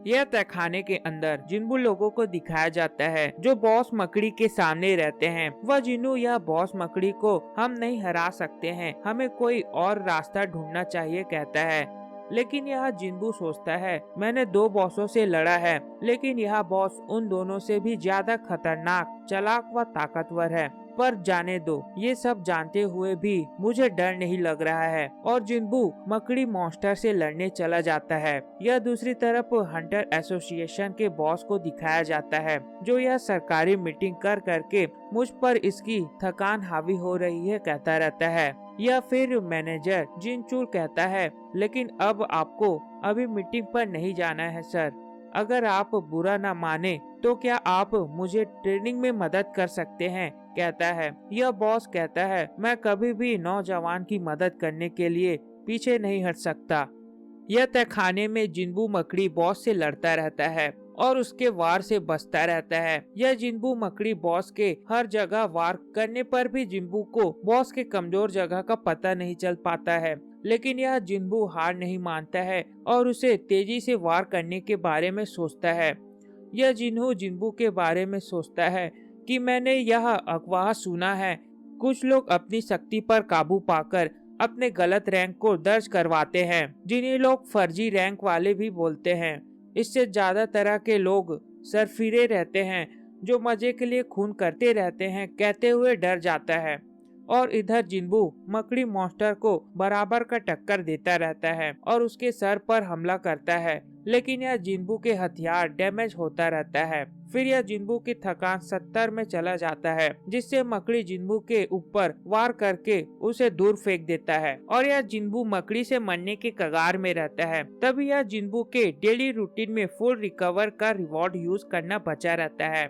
यह तहखाने के अंदर जिन्बू लोगों को दिखाया जाता है जो बॉस मकड़ी के सामने रहते हैं। वह जिन्नू यह बॉस मकड़ी को हम नहीं हरा सकते हैं, हमें कोई और रास्ता ढूंढना चाहिए कहता है। लेकिन यह जिन्बू सोचता है मैंने 2 बॉसों से लड़ा है, लेकिन यह बॉस उन दोनों से भी ज्यादा खतरनाक, चालाक व ताकतवर है। पर जाने दो, ये सब जानते हुए भी मुझे डर नहीं लग रहा है। और जिन्बू मकड़ी मॉन्स्टर से लड़ने चला जाता है। यह दूसरी तरफ हंटर एसोसिएशन के बॉस को दिखाया जाता है जो यह सरकारी मीटिंग कर करके मुझ पर इसकी थकान हावी हो रही है कहता रहता है। या फिर मैनेजर जिनचूर कहता है लेकिन अब आपको अभी मीटिंग पर नहीं जाना है सर। अगर आप बुरा न माने तो क्या आप मुझे ट्रेनिंग में मदद कर सकते हैं कहता है। यह बॉस कहता है मैं कभी भी नौजवान की मदद करने के लिए पीछे नहीं हट सकता। यह तहखाने में जिन्बू मकड़ी बॉस से लड़ता रहता है और उसके वार से बचता रहता है। यह जिन्बू मकड़ी बॉस के हर जगह वार करने पर भी जिन्बू को बॉस के कमजोर जगह का पता नहीं चल पाता है। लेकिन यह जिन्बू हार नहीं मानता है और उसे तेजी से वार करने के बारे में सोचता है। यह जिन्हू जिन्बू के बारे में सोचता है कि मैंने यह अफवाह सुना है, कुछ लोग अपनी शक्ति पर काबू पाकर अपने गलत रैंक को दर्ज करवाते हैं, जिन्हें लोग फर्जी रैंक वाले भी बोलते हैं। इससे ज्यादा तरह के लोग सरफिरे रहते हैं जो मजे के लिए खून करते रहते हैं कहते हुए डर जाता है। और इधर जिन्बू मकड़ी मॉन्स्टर को बराबर का टक्कर देता रहता है और उसके सर पर हमला करता है, लेकिन यह जिन्बू के हथियार डैमेज होता रहता है। फिर यह जिन्बू की थकान 70 में चला जाता है, जिससे मकड़ी जिन्बू के ऊपर वार करके उसे दूर फेंक देता है और यह जिन्बू मकड़ी से मरने के कगार में रहता है। तभी यह जिन्बू के डेली रूटीन में फुल रिकवर का रिवॉर्ड यूज करना बचा रहता है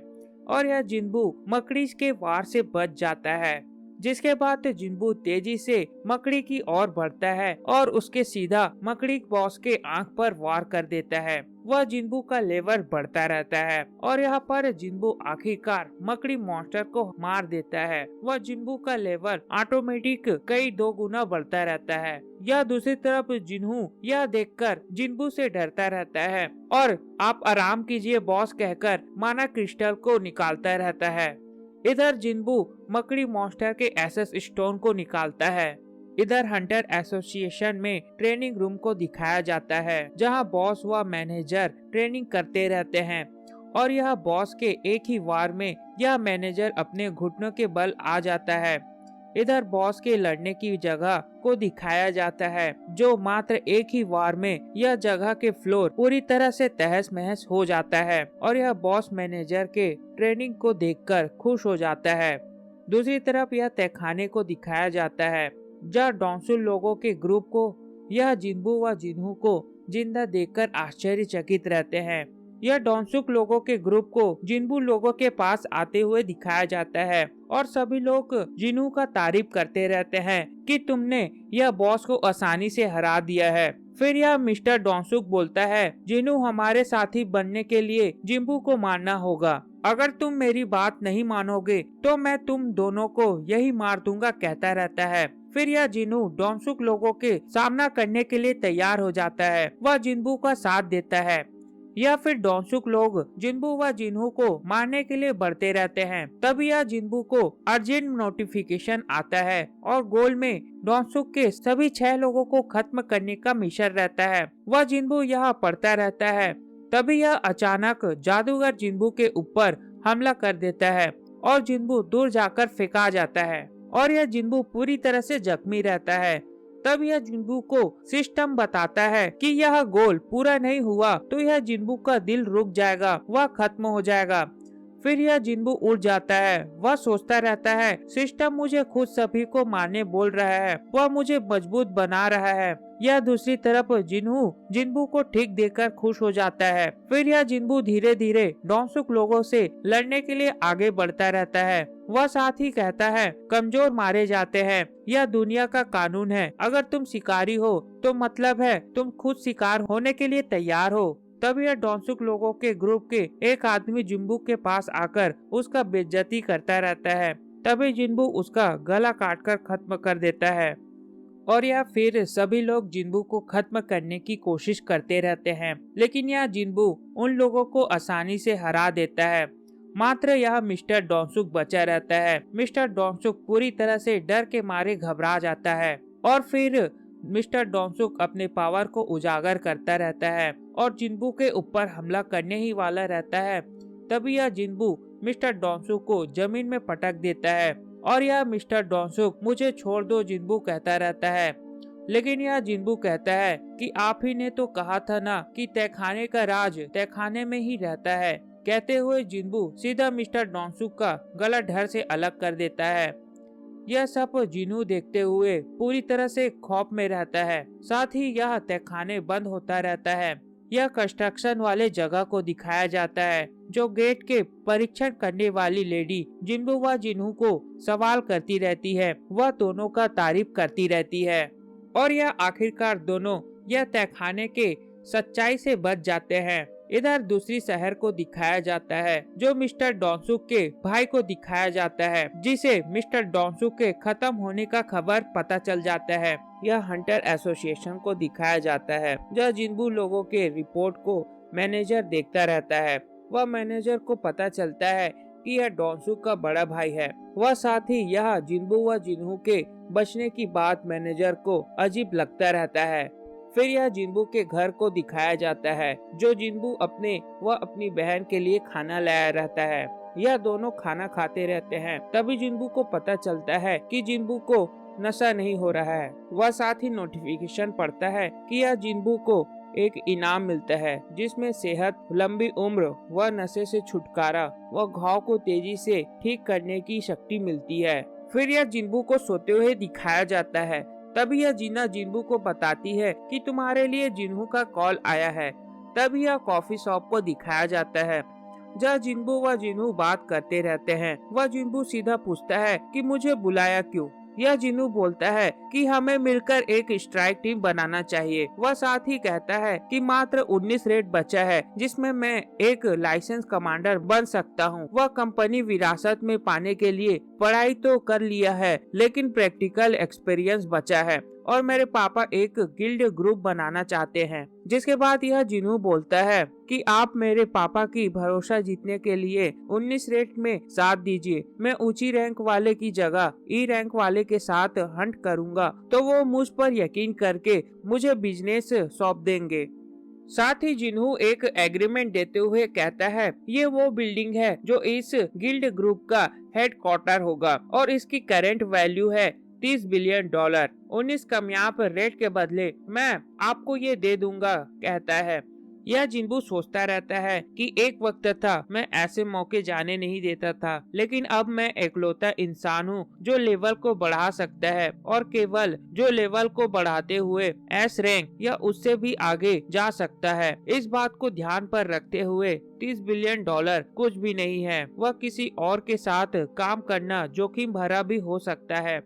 और यह जिन्बू मकड़ी के वार से बच जाता है। जिसके बाद जिन्बू तेजी से मकड़ी की ओर बढ़ता है और उसके सीधा मकड़ी बॉस के आंख पर वार कर देता है। वह जिन्बू का लेवल बढ़ता रहता है और यहाँ पर जिन्बू आखिरकार मकड़ी मॉन्स्टर को मार देता है। वह जिन्बू का लेवल ऑटोमेटिक कई 2 गुना बढ़ता रहता है। यह दूसरी तरफ जिन्हू यह देखकर जिन्बू से डरता रहता है और आप आराम कीजिए बॉस कहकर माना क्रिस्टल को निकालता रहता है। इधर जिन्बू मकड़ी मॉन्स्टर के एसएस स्टोन को निकालता है। इधर हंटर एसोसिएशन में ट्रेनिंग रूम को दिखाया जाता है जहां बॉस व मैनेजर ट्रेनिंग करते रहते हैं और यह बॉस के एक ही वार में यह मैनेजर अपने घुटनों के बल आ जाता है। इधर बॉस के लड़ने की जगह को दिखाया जाता है जो मात्र एक ही वार में यह जगह के फ्लोर पूरी तरह से तहस महस हो जाता है और यह बॉस मैनेजर के ट्रेनिंग को देखकर खुश हो जाता है। दूसरी तरफ यह तहखाने को दिखाया जाता है जहाँ डॉन्सुल लोगों के ग्रुप को यह जिन्बू व जिन्हू को जिंदा देखकर आश्चर्यचकित रहते हैं। यह डॉन्सुक लोगों के ग्रुप को जिन्बू लोगों के पास आते हुए दिखाया जाता है और सभी लोग जिन्हू का तारीफ करते रहते हैं कि तुमने यह बॉस को आसानी से हरा दिया है। फिर यह मिस्टर डॉन्सुक बोलता है जिन्हू हमारे साथी बनने के लिए जिन्बू को मारना होगा। अगर तुम मेरी बात नहीं मानोगे तो मैं तुम दोनों को यही मार दूंगा कहता रहता है। फिर यह जिन्हू डॉन्सुक लोगों के सामना करने के लिए तैयार हो जाता है। वह जिन्बू का साथ देता है। या फिर डॉन्सुक लोग जिन्बू व जिन्हू को मारने के लिए बढ़ते रहते हैं। तभी यह जिन्बू को अर्जेंट नोटिफिकेशन आता है और गोल में डॉन्सुक के सभी 6 लोगों को खत्म करने का मिशन रहता है। वह जिन्बू यहाँ पढ़ता रहता है। तभी यह अचानक जादूगर जिन्बू के ऊपर हमला कर देता है और जिन्बू दूर जाकर फेंका जाता है और यह जिन्बू पूरी तरह से जख्मी रहता है। तब यह जिन्बू को सिस्टम बताता है कि यह गोल पूरा नहीं हुआ तो यह जिन्बू का दिल रुक जाएगा, वह खत्म हो जाएगा। फिर यह जिन्बू उड़ जाता है। वह सोचता रहता है सिस्टम मुझे खुद सभी को मारने बोल रहा है, वह मुझे मजबूत बना रहा है। यह दूसरी तरफ जिन्बू को ठीक देखकर खुश हो जाता है। फिर यह जिन्बू धीरे धीरे डोंसुक लोगों से लड़ने के लिए आगे बढ़ता रहता है। वह साथ ही कहता है कमजोर मारे जाते हैं, यह दुनिया का कानून है। अगर तुम शिकारी हो तो मतलब है तुम खुद शिकार होने के लिए तैयार हो। तब यह डोंसुक लोगों के ग्रुप के एक आदमी जिन्बू के पास आकर उसका बेइज्जती करता रहता है। तभी जिन्बू उसका गला काटकर खत्म कर देता है और यह फिर सभी लोग जिन्बू को खत्म करने की कोशिश करते रहते हैं, लेकिन यह जिन्बू उन लोगों को आसानी से हरा देता है। मात्र यह मिस्टर डोंसुक बचा रहता है। मिस्टर डोंसुक पूरी तरह से डर के मारे घबरा जाता है और फिर मिस्टर डोंसुक अपने पावर को उजागर करता रहता है और जिन्बू के ऊपर हमला करने ही वाला रहता है। तभी यह जिन्बू मिस्टर डोंसुक को जमीन में पटक देता है और यह मिस्टर डोंसुक मुझे छोड़ दो जिन्बू कहता रहता है। लेकिन यह जिन्बू कहता है कि आप ही ने तो कहा था ना कि तहखाने का राज तहखाने में ही रहता है। कहते हुए जिन्बू सीधा मिस्टर डोंसुक का गला धड़ से अलग कर देता है। यह सब जिन्हू देखते हुए पूरी तरह से खौफ में रहता है। साथ ही यह तहखाने बंद होता रहता है। यह कंस्ट्रक्शन वाले जगह को दिखाया जाता है जो गेट के परीक्षण करने वाली लेडी जिन्बू व जिन्हू को सवाल करती रहती है, वह दोनों का तारीफ करती रहती है और यह आखिरकार दोनों यह तहखाने के सच्चाई से बच जाते हैं। इधर दूसरी शहर को दिखाया जाता है जो मिस्टर डोंसुक के भाई को दिखाया जाता है, जिसे मिस्टर डोंसुक के खत्म होने का खबर पता चल जाता है। यह हंटर एसोसिएशन को दिखाया जाता है जो जिन्बू लोगों के रिपोर्ट को मैनेजर देखता रहता है। वह मैनेजर को पता चलता है कि यह डोंसुक का बड़ा भाई है। वह साथ ही यह जिन्बू व जिन्हू के बचने की बात मैनेजर को अजीब लगता रहता है। फिर यह जिन्बू के घर को दिखाया जाता है जो जिन्बू अपने व अपनी बहन के लिए खाना लाया रहता है। यह दोनों खाना खाते रहते हैं। तभी जिन्बू को पता चलता है कि जिन्बू को नशा नहीं हो रहा है। वह साथ ही नोटिफिकेशन पढ़ता है कि यह जिन्बू को एक इनाम मिलता है जिसमें सेहत, लंबी उम्र व नशे से छुटकारा व घाव को तेजी से ठीक करने की शक्ति मिलती है। फिर यह जिन्बू को सोते हुए दिखाया जाता है। तभी यह जीना जिन्बू को बताती है कि तुम्हारे लिए जिन्हू का कॉल आया है। तभी यह कॉफी शॉप को दिखाया जाता है जहाँ जिन्बू व जिन्हू बात करते रहते हैं। वह जिन्बू सीधा पूछता है कि मुझे बुलाया क्यों। यह जिन्हू बोलता है कि हमें मिलकर एक स्ट्राइक टीम बनाना चाहिए। वह साथ ही कहता है कि मात्र 19 रेट बचा है जिसमें मैं एक लाइसेंस कमांडर बन सकता हूँ। वह कंपनी विरासत में पाने के लिए पढ़ाई तो कर लिया है लेकिन प्रैक्टिकल एक्सपीरियंस बचा है और मेरे पापा एक गिल्ड ग्रुप बनाना चाहते हैं। जिसके बाद यह जिन्हू बोलता है कि आप मेरे पापा की भरोसा जीतने के लिए 19 रेट में साथ दीजिए। मैं ऊंची रैंक वाले की जगह ई रैंक वाले के साथ हंट करूंगा तो वो मुझ पर यकीन करके मुझे बिजनेस सौंप देंगे। साथ ही जिन्हू एक एग्रीमेंट देते हुए कहता है ये वो बिल्डिंग है जो इस गिल्ड ग्रुप का हेडक्वार्टर होगा और इसकी करंट वैल्यू है $30 बिलियन। 19 कामयाब रेट के बदले मैं आपको ये दे दूंगा कहता है। यह जिन्बू सोचता रहता है कि एक वक्त था मैं ऐसे मौके जाने नहीं देता था, लेकिन अब मैं एकलौता इंसान हूँ जो लेवल को बढ़ा सकता है और केवल जो लेवल को बढ़ाते हुए एस रैंक या उससे भी आगे जा सकता है। इस बात को ध्यान पर रखते हुए $30 बिलियन कुछ भी नहीं है। वह किसी और के साथ काम करना जोखिम भरा भी हो सकता है।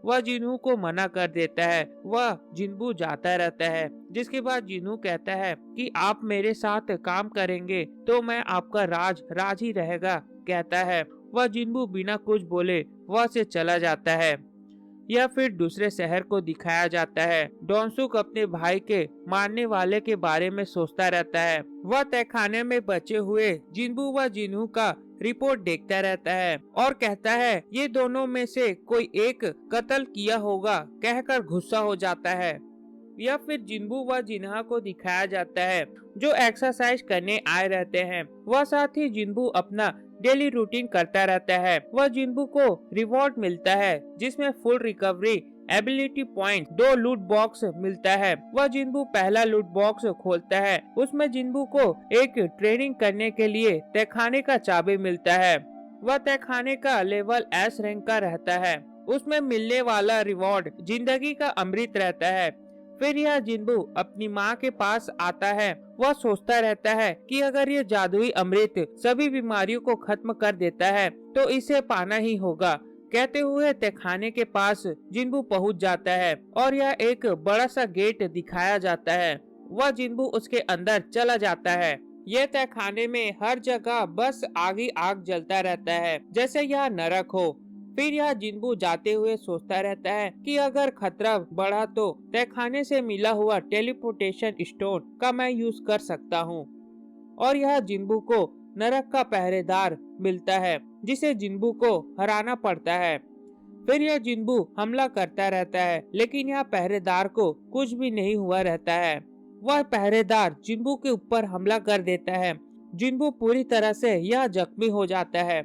वह जिन्हू को मना कर देता है। वह जिन्बू जाता रहता है। जिसके बाद जिन्हू कहता है कि आप मेरे साथ काम करेंगे तो मैं आपका राज ही रहेगा कहता है। वह जिन्बू बिना कुछ बोले वह से चला जाता है। या फिर दूसरे शहर को दिखाया जाता है। डोंसुक अपने भाई के मारने वाले के बारे में सोचता रहता है। वह तहखाने में बचे हुए जिन्बू व जिन्हू का रिपोर्ट देखता रहता है और कहता है ये दोनों में से कोई एक कत्ल किया होगा कहकर गुस्सा हो जाता है। या फिर जिन्बू व जिन्हा को दिखाया जाता है जो एक्सरसाइज करने आए रहते हैं। वह साथ ही जिन्बू अपना डेली रूटीन करता रहता है। वह जिन्बू को रिवॉर्ड मिलता है जिसमें फुल रिकवरी एबिलिटी पॉइंट 2 लूट बॉक्स मिलता है। वह जिन्बू पहला लूट बॉक्स खोलता है। उसमें जिन्बू को एक ट्रेनिंग करने के लिए तहखाने का चाबी मिलता है। वह तहखाने का लेवल एस रैंक का रहता है। उसमें मिलने वाला रिवॉर्ड जिंदगी का अमृत रहता है। फिर यह जिन्बू अपनी माँ के पास आता है। वह सोचता रहता है कि अगर ये जादुई अमृत सभी बीमारियों को खत्म कर देता है तो इसे पाना ही होगा। कहते हुए तहखाने के पास जिन्बू पहुंच जाता है और यह एक बड़ा सा गेट दिखाया जाता है। वह जिन्बू उसके अंदर चला जाता है। यह तहखाने में हर जगह बस आग ही आग जलता रहता है, जैसे यह नरक हो। फिर यह जिन्बू जाते हुए सोचता रहता है कि अगर खतरा बढ़ा तो तहखाने से मिला हुआ टेलीपोर्टेशन स्टोन का मैं यूज कर सकता हूँ। और यह जिन्बू को नरक का पहरेदार मिलता है, जिसे जिन्बू को हराना पड़ता है। फिर यह जिन्बू हमला करता रहता है, लेकिन यह पहरेदार को कुछ भी नहीं हुआ रहता है। वह पहरेदार जिन्बू के ऊपर हमला कर देता है। जिन्बू पूरी तरह से यह जख्मी हो जाता है।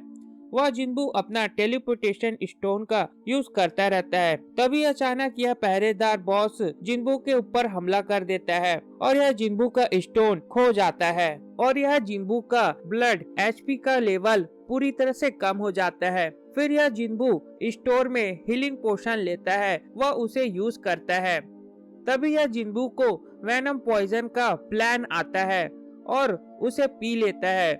वह जिन्बू अपना टेलीपोर्टेशन स्टोन का यूज करता रहता है। तभी अचानक यह पहरेदार बॉस जिन्बू के ऊपर हमला कर देता है और यह जिन्बू का स्टोन खो जाता है और यह जिन्बू का ब्लड एचपी का लेवल पूरी तरह से कम हो जाता है। फिर यह जिन्बू स्टोर में हीलिंग पोशन लेता है। वह उसे यूज करता है। तभी यह जिन्बू को वेनम पॉइजन का प्लान आता है और उसे पी लेता है।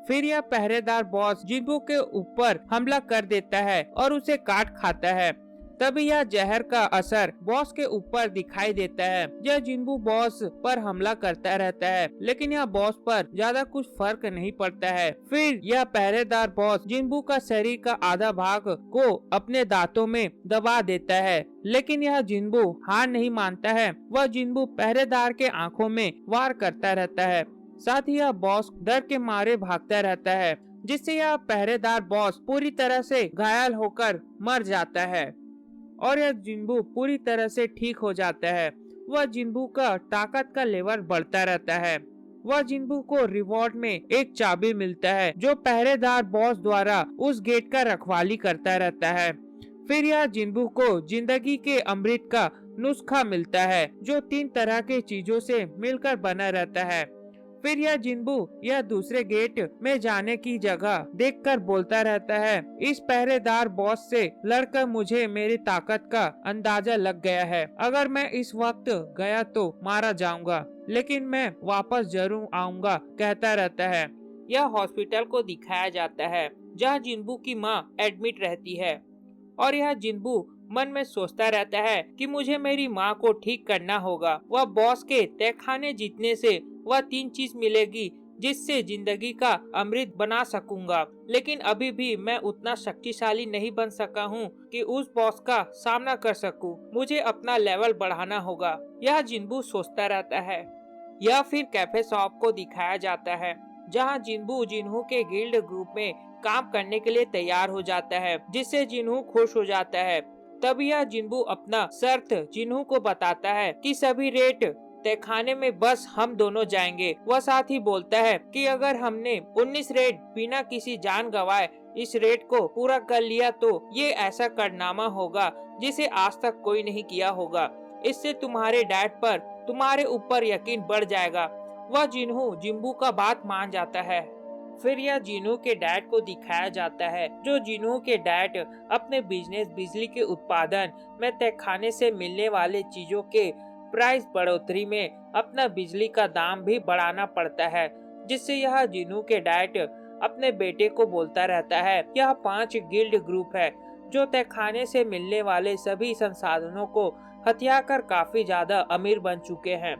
फिर यह पहरेदार बॉस जिन्बू के ऊपर हमला कर देता है और उसे काट खाता है। तभी यह जहर का असर बॉस के ऊपर दिखाई देता है। यह जिन्बू बॉस पर हमला करता रहता है, लेकिन यह बॉस पर ज्यादा कुछ फर्क नहीं पड़ता है। फिर यह पहरेदार बॉस जिन्बू का शरीर का आधा भाग को अपने दांतों में दबा देता है, लेकिन यह जिन्बू हार नहीं मानता है। वह जिन्बू पहरेदार के आंखों में वार करता रहता है। साथ ही यह बॉस डर के मारे भागता रहता है, जिससे यह पहरेदार बॉस पूरी तरह से घायल होकर मर जाता है और यह जिन्बू पूरी तरह से ठीक हो जाता है। वह जिन्बू का ताकत का लेवल बढ़ता रहता है। वह जिन्बू को रिवॉर्ड में एक चाबी मिलता है, जो पहरेदार बॉस द्वारा उस गेट का रखवाली करता रहता है। फिर यह जिन्बू को जिंदगी के अमृत का नुस्खा मिलता है, जो 3 तरह के चीजों से मिलकर बना रहता है। फिर यह जिन्बू यह दूसरे गेट में जाने की जगह देखकर बोलता रहता है, इस पहरेदार बॉस से लड़कर मुझे मेरी ताकत का अंदाजा लग गया है। अगर मैं इस वक्त गया तो मारा जाऊंगा, लेकिन मैं वापस जरूर आऊंगा, कहता रहता है। यह हॉस्पिटल को दिखाया जाता है, जहाँ जिन्बू की माँ एडमिट रहती है और यह जिन्बू मन में सोचता रहता है कि मुझे मेरी माँ को ठीक करना होगा। वह बॉस के तहखाने जीतने से वह 3 चीज मिलेगी, जिससे जिंदगी का अमृत बना सकूंगा, लेकिन अभी भी मैं उतना शक्तिशाली नहीं बन सका हूँ कि उस बॉस का सामना कर सकूं। मुझे अपना लेवल बढ़ाना होगा, यह जिन्बू सोचता रहता है। यह फिर कैफे शॉप को दिखाया जाता है, जहाँ जिन्बू जिन्हू के गिल्ड ग्रुप में काम करने के लिए तैयार हो जाता है, जिससे जिन्हू खुश हो जाता है। तब यह जिन्बू अपना शर्त जिन्हू को बताता है कि सभी रेट तहखाने में बस हम दोनों जाएंगे। वह साथ ही बोलता है कि अगर हमने 19 रेड बिना किसी जान गंवाए इस रेड को पूरा कर लिया तो ये ऐसा कारनामा होगा जिसे आज तक कोई नहीं किया होगा। इससे तुम्हारे डैड पर तुम्हारे ऊपर यकीन बढ़ जाएगा। वह जिन्हू जिन्बू का बात मान जाता है। फिर यह जिन्हू के डैड को दिखाया जाता है, जो जिन्हू के डैड अपने बिजनेस बिजली के उत्पादन में तहखाने से मिलने वाले चीजों के प्राइस बढ़ोतरी में अपना बिजली का दाम भी बढ़ाना पड़ता है, जिससे यह जिन्हू के डैड अपने बेटे को बोलता रहता है। यह 5 गिल्ड ग्रुप है, जो तहखाने से मिलने वाले सभी संसाधनों को हथिया कर काफी ज्यादा अमीर बन चुके हैं,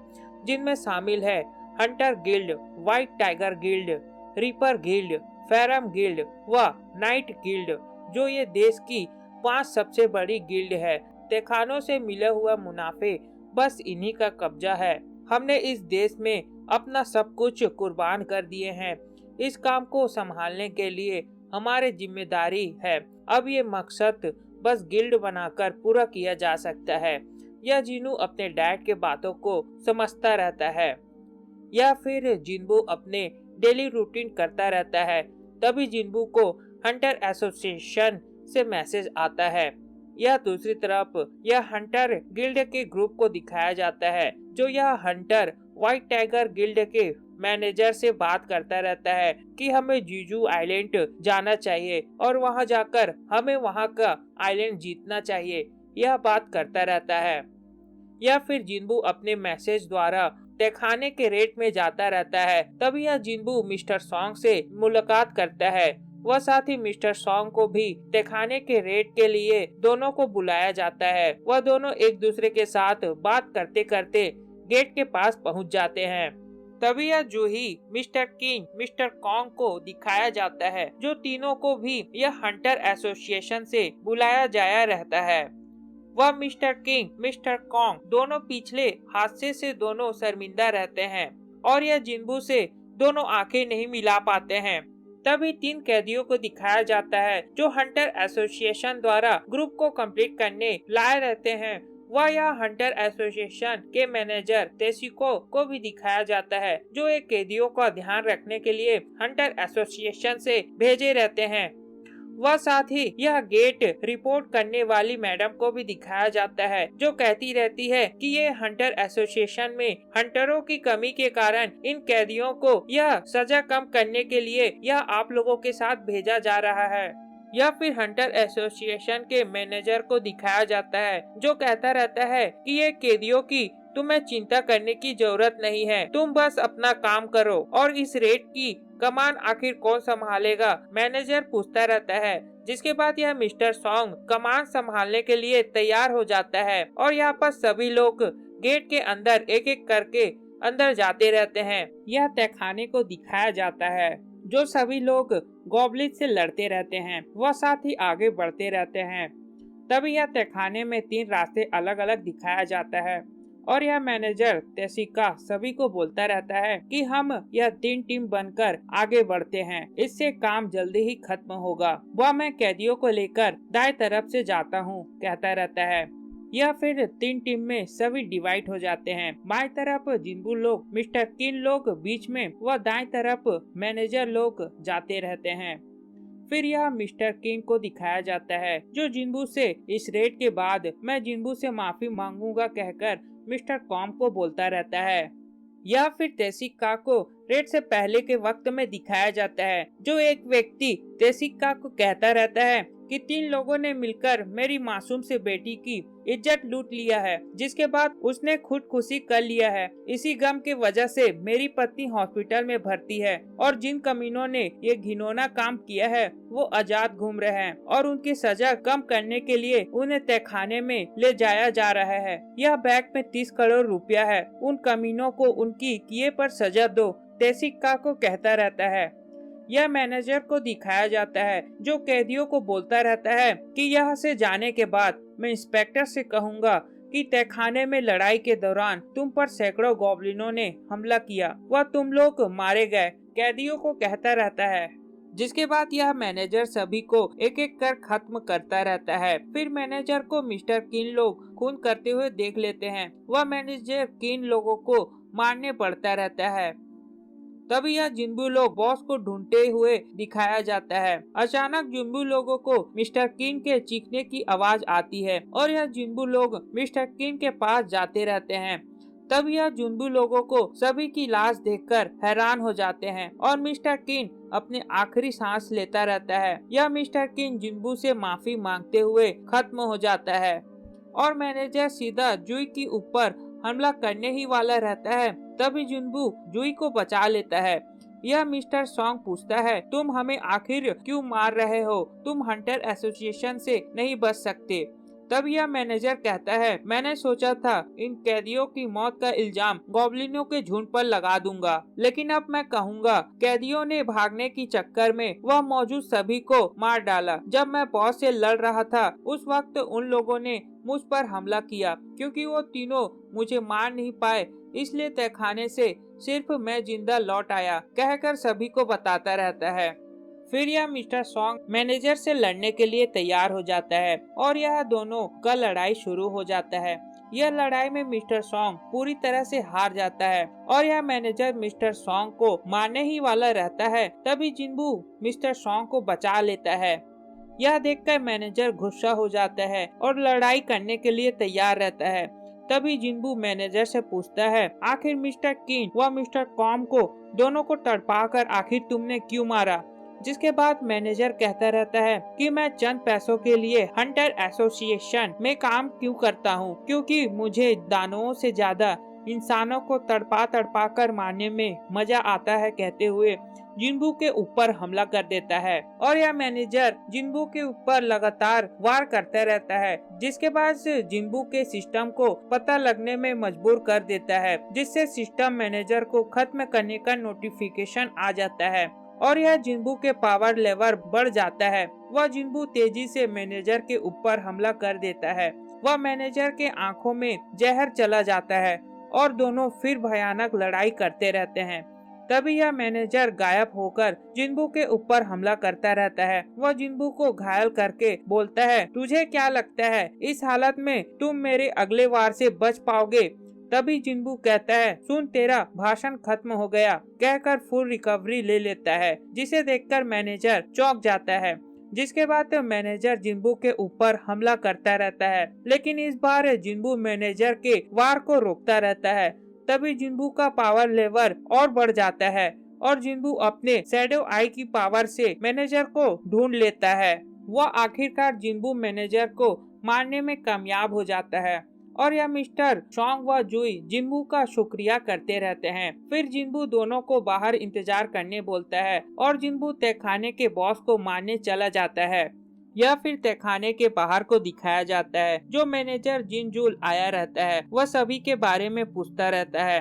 जिनमें शामिल है Hunter guild, white tiger guild, reaper guild, ferrum guild व नाइट गिल्ड, जो ये देश की 5 सबसे बड़ी गिल्ड है। तहखानों से मिला हुआ मुनाफे बस इन्हीं का कब्जा है। हमने इस देश में अपना सब कुछ कुर्बान कर दिए हैं। इस काम को संभालने के लिए हमारे जिम्मेदारी है। अब ये मकसद बस गिल्ड बनाकर पूरा किया जा सकता है। यह जिन्हू अपने डैड के बातों को समझता रहता है। या फिर जिन्बू अपने डेली रूटीन करता रहता है। तभी जिन्बू को हंटर एसोसिएशन से मैसेज आता है। यह दूसरी तरफ यह हंटर गिल्ड के ग्रुप को दिखाया जाता है, जो यह हंटर व्हाइट टाइगर गिल्ड के मैनेजर से बात करता रहता है कि हमें जीजू आइलैंड जाना चाहिए और वहां जाकर हमें वहां का आइलैंड जीतना चाहिए। यह बात करता रहता है। या फिर जिन्बू अपने मैसेज द्वारा तहखाने के रेट में जाता रहता है। तभी यह जिन्बू मिस्टर सॉन्ग से मुलाकात करता है। वह साथ ही मिस्टर सॉन्ग को भी तहखाने के रेट के लिए दोनों को बुलाया जाता है। वह दोनों एक दूसरे के साथ बात करते करते गेट के पास पहुंच जाते हैं। तभी यह जूही मिस्टर किंग मिस्टर कॉन्ग को दिखाया जाता है, जो तीनों को भी यह हंटर एसोसिएशन से बुलाया जाया रहता है। वह मिस्टर किंग मिस्टर कॉन्ग दोनों पिछले हादसे से दोनों शर्मिंदा रहते हैं और यह जिन्बू से दोनों आंखें नहीं मिला पाते हैं। तभी 3 कैदियों को दिखाया जाता है जो हंटर एसोसिएशन द्वारा ग्रुप को कंप्लीट करने लाए रहते हैं। वह यह हंटर एसोसिएशन के मैनेजर तेसिको को भी दिखाया जाता है, जो एक कैदियों का ध्यान रखने के लिए हंटर एसोसिएशन से भेजे रहते हैं। वह साथ ही यह गेट रिपोर्ट करने वाली मैडम को भी दिखाया जाता है, जो कहती रहती है कि ये हंटर एसोसिएशन में हंटरों की कमी के कारण इन कैदियों को यह सजा कम करने के लिए यह आप लोगों के साथ भेजा जा रहा है। या फिर हंटर एसोसिएशन के मैनेजर को दिखाया जाता है, जो कहता रहता है कि ये कैदियों की तुम्हें चिंता करने की जरूरत नहीं है, तुम बस अपना काम करो और इस रेट की कमान आखिर कौन संभालेगा, मैनेजर पूछता रहता है। जिसके बाद यह मिस्टर सॉन्ग कमान संभालने के लिए तैयार हो जाता है और यहाँ पर सभी लोग गेट के अंदर एक एक करके अंदर जाते रहते हैं। यह तहखाने को दिखाया जाता है, जो सभी लोग गॉब्लिन से लड़ते रहते हैं, वह साथ ही आगे बढ़ते रहते हैं। तभी यह तहखाने में 3 रास्ते अलग अलग दिखाया जाता है और यह मैनेजर तेसिका सभी को बोलता रहता है कि हम यह 3 टीम बनकर आगे बढ़ते हैं, इससे काम जल्दी ही खत्म होगा। वह मैं कैदियों को लेकर दाएं तरफ से जाता हूँ, कहता रहता है। यह फिर 3 टीम में सभी डिवाइड हो जाते हैं। बाएं तरफ जिन्बू लोग, मिस्टर किन लोग बीच में, वह दाएं तरफ मैनेजर लोग जाते रहते हैं। फिर यह मिस्टर किंग को दिखाया जाता है, जो जिन्बू से इस रेड के बाद मैं जिन्बू से माफी मांगूंगा कहकर मिस्टर कॉम को बोलता रहता है। या फिर तेसिका को रेड से पहले के वक्त में दिखाया जाता है, जो एक व्यक्ति तेसिका को कहता रहता है कि 3 लोगों ने मिलकर मेरी मासूम से बेटी की इज्जत लूट लिया है, जिसके बाद उसने खुदकुशी कर लिया है। इसी गम के वजह से मेरी पत्नी हॉस्पिटल में भर्ती है और जिन कमीनों ने ये घिनौना काम किया है वो आजाद घूम रहे हैं और उनकी सजा कम करने के लिए उन्हें तहखाने में ले जाया जा रहा है। यह बैग में 30 करोड़ रुपया है, उन कमीनों को उनकी किए पर सजा दो, तेसिका को कहता रहता है। यह मैनेजर को दिखाया जाता है, जो कैदियों को बोलता रहता है कि यहाँ से जाने के बाद मैं इंस्पेक्टर से कहूँगा कि तहखाने में लड़ाई के दौरान तुम पर सैकड़ों गॉब्लिनों ने हमला किया, वह तुम लोग मारे गए, कैदियों को कहता रहता है। जिसके बाद यह मैनेजर सभी को एक एक कर खत्म करता रहता है। फिर मैनेजर को मिस्टर किन लोग खून करते हुए देख लेते हैं। वह मैनेजर किन लोगों को मारने पड़ता रहता है। तभी यह जिन्बू लोग बॉस को ढूंढते हुए दिखाया जाता है। अचानक जिन्बू लोगों को मिस्टर किन के चीखने की आवाज आती है और यह जिन्बू लोग मिस्टर किन के पास जाते रहते हैं। तब यह जिन्बू लोगों को सभी की लाश देखकर हैरान हो जाते हैं और मिस्टर किन अपने आखिरी सांस लेता रहता है। यह मिस्टर किन जिन्बू से माफी मांगते हुए खत्म हो जाता है और मैनेजर सीधा जुई के ऊपर हमला करने ही वाला रहता है। तभी जिन्बू जुई को बचा लेता है। यह मिस्टर सॉन्ग पूछता है, तुम हमें आखिर क्यों मार रहे हो? तुम हंटर एसोसिएशन से नहीं बच सकते। तब यह मैनेजर कहता है, मैंने सोचा था इन कैदियों की मौत का इल्जाम गॉब्लिनों के झुंड पर लगा दूंगा, लेकिन अब मैं कहूंगा कैदियों ने भागने की चक्कर में वह मौजूद सभी को मार डाला। जब मैं बॉस से लड़ रहा था उस वक्त उन लोगों ने मुझ पर हमला किया, क्योंकि वो तीनों मुझे मार नहीं पाए, इसलिए तहखाने से सिर्फ मैं जिंदा लौट आया, कहकर सभी को बताता रहता है। फिर यह मिस्टर सॉन्ग मैनेजर से लड़ने के लिए तैयार हो जाता है और यह दोनों का लड़ाई शुरू हो जाता है। यह लड़ाई में मिस्टर सॉन्ग पूरी तरह से हार जाता है और यह मैनेजर मिस्टर सॉन्ग को मारने ही वाला रहता है। तभी जिन्बू मिस्टर सॉन्ग को बचा लेता है। यह देखकर मैनेजर गुस्सा हो जाता है और लड़ाई करने के लिए तैयार रहता है। तभी जिन्बू मैनेजर से पूछता है, आखिर मिस्टर किन व मिस्टर कॉम को दोनों को तड़पाकर आखिर तुमने क्यों मारा? जिसके बाद मैनेजर कहता रहता है कि मैं चंद पैसों के लिए हंटर एसोसिएशन में काम क्यों करता हूँ, क्योंकि मुझे दानवों से ज्यादा इंसानों को तड़पा तड़पा कर मारने में मजा आता है, कहते हुए जिन्बू के ऊपर हमला कर देता है। और यह मैनेजर जिन्बू के ऊपर लगातार वार करता रहता है, जिसके बाद जिन्बू के सिस्टम को पता लगने में मजबूर कर देता है, जिससे सिस्टम मैनेजर को खत्म करने का नोटिफिकेशन आ जाता है और यह जिन्बू के पावर लेवल बढ़ जाता है। वह जिन्बू तेजी से मैनेजर के ऊपर हमला कर देता है। वह मैनेजर के आंखों में जहर चला जाता है और दोनों फिर भयानक लड़ाई करते रहते हैं। तभी यह मैनेजर गायब होकर जिन्बू के ऊपर हमला करता रहता है। वह जिन्बू को घायल करके बोलता है, तुझे क्या लगता है इस हालत में तुम मेरे अगले वार से बच पाओगे? तभी जिन्बू कहता है, सुन तेरा भाषण खत्म हो गया, कहकर फुल रिकवरी ले लेता है, जिसे देखकर मैनेजर चौंक जाता है। जिसके बाद मैनेजर जिन्बू के ऊपर हमला करता रहता है, लेकिन इस बार जिन्बू मैनेजर के वार को रोकता रहता है। तभी जिन्बू का पावर लेवल और बढ़ जाता है और जिन्बू अपने शैडो आई की पावर से मैनेजर को ढूंढ लेता है। वह आखिरकार जिन्बू मैनेजर को मारने में कामयाब हो जाता है और यह मिस्टर सॉन्ग व जुई जिन्बू का शुक्रिया करते रहते हैं। फिर जिन्बू दोनों को बाहर इंतजार करने बोलता है और जिन्बू तहखाने के बॉस को मारने चला जाता है। यह फिर तहखाने के बाहर को दिखाया जाता है। जो मैनेजर जिनजूल आया रहता है वह सभी के बारे में पूछता रहता है।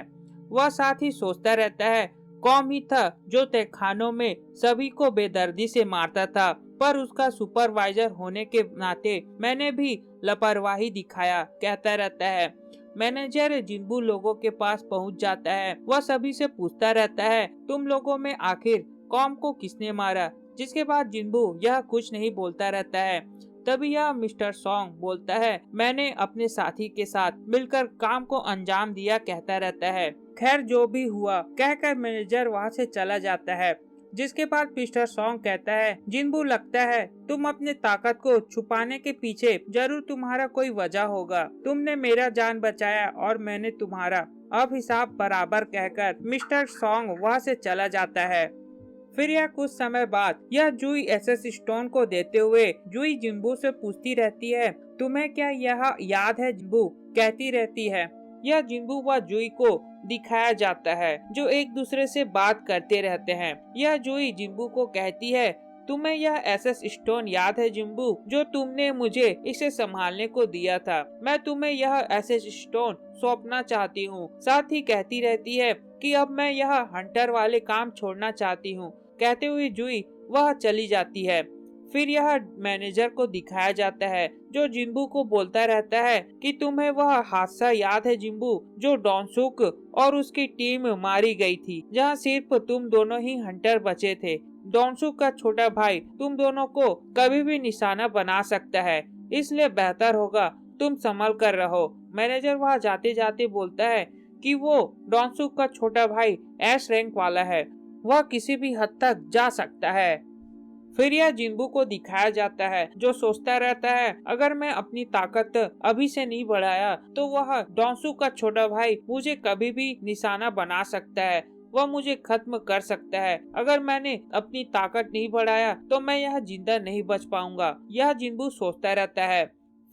वह साथ ही सोचता रहता है, कौन ही था जो तहखानों में सभी को बेदर्दी से मारता था, पर उसका सुपरवाइजर होने के नाते मैंने भी लापरवाही दिखाया, कहता रहता है। मैनेजर जिन्बू लोगों के पास पहुंच जाता है। वह सभी से पूछता रहता है, तुम लोगों में आखिर कॉम को किसने मारा? जिसके बाद जिन्बू यह कुछ नहीं बोलता रहता है। तभी यह मिस्टर सॉन्ग बोलता है, मैंने अपने साथी के साथ मिलकर काम को अंजाम दिया, कहता रहता है। खैर जो भी हुआ, कहकर मैनेजर वहाँ से चला जाता है। जिसके बाद मिस्टर सॉन्ग कहता है, जिन्बू लगता है तुम अपने ताकत को छुपाने के पीछे जरूर तुम्हारा कोई वजह होगा। तुमने मेरा जान बचाया और मैंने तुम्हारा, अब हिसाब बराबर, कहकर मिस्टर सॉन्ग वहाँ से चला जाता है। फिर यह कुछ समय बाद यह जुई एसएस स्टोन को देते हुए जुई जिन्बू से पूछती रहती है, तुम्हें क्या यह याद है? जिन्बू कहती रहती है। यह जिन्बू व जुई को दिखाया जाता है जो एक दूसरे से बात करते रहते हैं। यह जुई जिन्बू को कहती है, तुम्हें यह एसएस स्टोन याद है जिन्बू, जो तुमने मुझे इसे संभालने को दिया था? मैं तुम्हें यह एसएस स्टोन सौंपना चाहती हूँ। साथ ही कहती रहती है कि अब मैं यह हंटर वाले काम छोड़ना चाहती हूँ। कहते हुए जुई वह चली जाती है। फिर यह मैनेजर को दिखाया जाता है जो जिन्बू को बोलता रहता है कि तुम्हें वह हादसा याद है जिन्बू, जो डॉनसुक और उसकी टीम मारी गई थी, जहां सिर्फ तुम दोनों ही हंटर बचे थे। डॉनसुक का छोटा भाई तुम दोनों को कभी भी निशाना बना सकता है, इसलिए बेहतर होगा तुम संभल कर रहो। मैनेजर वहाँ जाते जाते बोलता है कि वो डॉनसुक का छोटा भाई एस रैंक वाला है, वह किसी भी हद तक जा सकता है। फिर यह जिन्बू को दिखाया जाता है जो सोचता रहता है, अगर मैं अपनी ताकत अभी से नहीं बढ़ाया तो वह डॉनसुक का छोटा भाई मुझे कभी भी निशाना बना सकता है, वह मुझे खत्म कर सकता है। अगर मैंने अपनी ताकत नहीं बढ़ाया तो मैं यह जिंदा नहीं बच पाऊंगा, यह जिन्बू सोचता रहता है।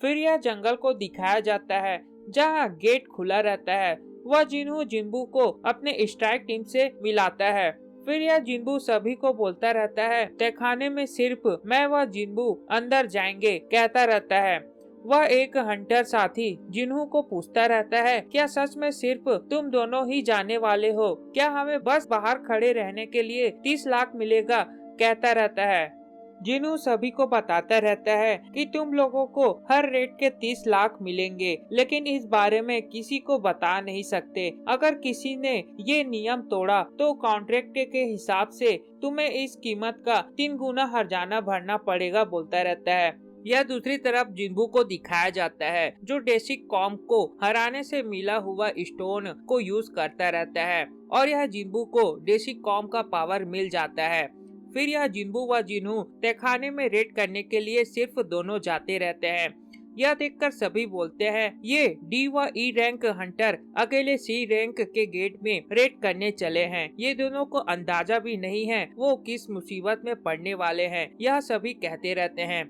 फिर यह जंगल को दिखाया जाता है जहाँ गेट खुला रहता है। वह जिन्बू को अपने स्ट्राइक टीम से मिलाता है। फिर यह जिन्बू सभी को बोलता रहता है, तहखाने में सिर्फ मैं व जिन्बू अंदर जाएंगे, कहता रहता है। वह एक हंटर साथी जिन्हू को पूछता रहता है, क्या सच में सिर्फ तुम दोनों ही जाने वाले हो? क्या हमें बस बाहर खड़े रहने के लिए 30 लाख मिलेगा? कहता रहता है। जिन्हू सभी को बताता रहता है कि तुम लोगों को हर रेट के 30 लाख मिलेंगे, लेकिन इस बारे में किसी को बता नहीं सकते। अगर किसी ने ये नियम तोड़ा तो कॉन्ट्रैक्ट के हिसाब से तुम्हें इस कीमत का 3 गुना हर्जाना भरना पड़ेगा, बोलता रहता है। यह दूसरी तरफ जिन्बू को दिखाया जाता है जो डेसिक कॉम को हराने से मिला हुआ स्टोन को यूज करता रहता है और यह जिन्बू को डेसिक कॉम का पावर मिल जाता है। फिर यह जिन्बू व जिन्हू तहखाने में रेड करने के लिए सिर्फ दोनों जाते रहते हैं। यह देखकर सभी बोलते हैं ये डी व ई रैंक हंटर अकेले सी रैंक के गेट में रेड करने चले हैं। ये दोनों को अंदाजा भी नहीं है वो किस मुसीबत में पड़ने वाले हैं। यह सभी कहते रहते हैं।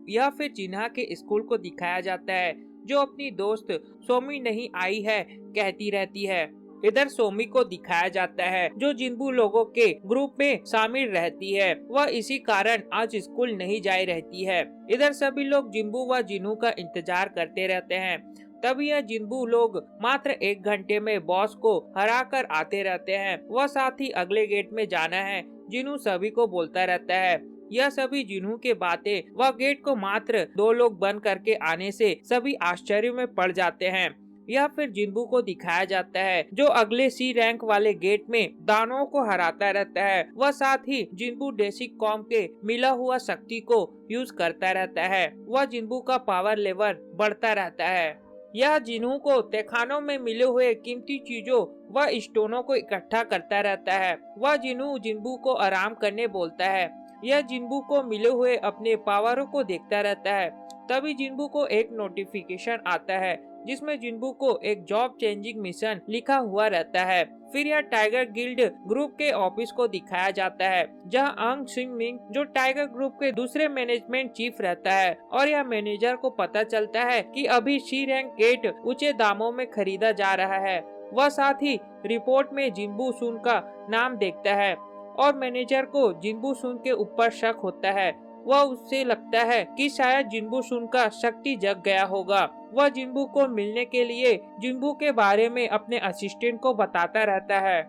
यह फिर जिन्हा के स्कूल को दिखाया जाता है जो अपनी दोस्त सोमी नहीं आई है कहती रहती है। इधर सोमी को दिखाया जाता है जो जिन्बू लोगों के ग्रुप में शामिल रहती है। वह इसी कारण आज स्कूल नहीं जा रहती है। इधर सभी लोग जिन्बू व जिन्हू का इंतजार करते रहते हैं। तभी यह जिन्बू लोग मात्र 1 घंटे में बॉस को हरा कर आते रहते हैं। वह साथ ही अगले गेट में जाना है जिन्हू सभी को बोलता रहता है। यह सभी जिन्हू के बातें वह गेट को मात्र 2 लोग बंद करके आने से सभी आश्चर्य में पड़ जाते हैं। यह फिर जिन्बू को दिखाया जाता है जो अगले सी रैंक वाले गेट में दानवों को हराता रहता है। वह साथ ही जिन्बू डेसिक कॉम के मिला हुआ शक्ति को यूज करता रहता है। वह जिन्बू का पावर लेवल बढ़ता रहता है। यह जिन्हू को तहखानों में मिले हुए कीमती चीजों व स्टोनों को इकट्ठा करता रहता है। वह जिन्हू जिन्बू को आराम करने बोलता है। यह जिन्बू को मिले हुए अपने पावरों को देखता रहता है। तभी जिन्बू को एक नोटिफिकेशन आता है जिसमें जिन्बू को एक जॉब चेंजिंग मिशन लिखा हुआ रहता है। फिर यह टाइगर गिल्ड ग्रुप के ऑफिस को दिखाया जाता है जहां अंग सिंह मिंग जो टाइगर ग्रुप के दूसरे मैनेजमेंट चीफ रहता है और यह मैनेजर को पता चलता है कि अभी सी रैंक गेट ऊंचे दामों में खरीदा जा रहा है। वह साथ ही रिपोर्ट में जिन्बू सुन का नाम देखता है और मैनेजर को जिन्बू सुन के ऊपर शक होता है। वह उससे लगता है कि शायद जिन्बू सुन का शक्ति जग गया होगा। वह जिन्बू को मिलने के लिए जिन्बू के बारे में अपने असिस्टेंट को बताता रहता है।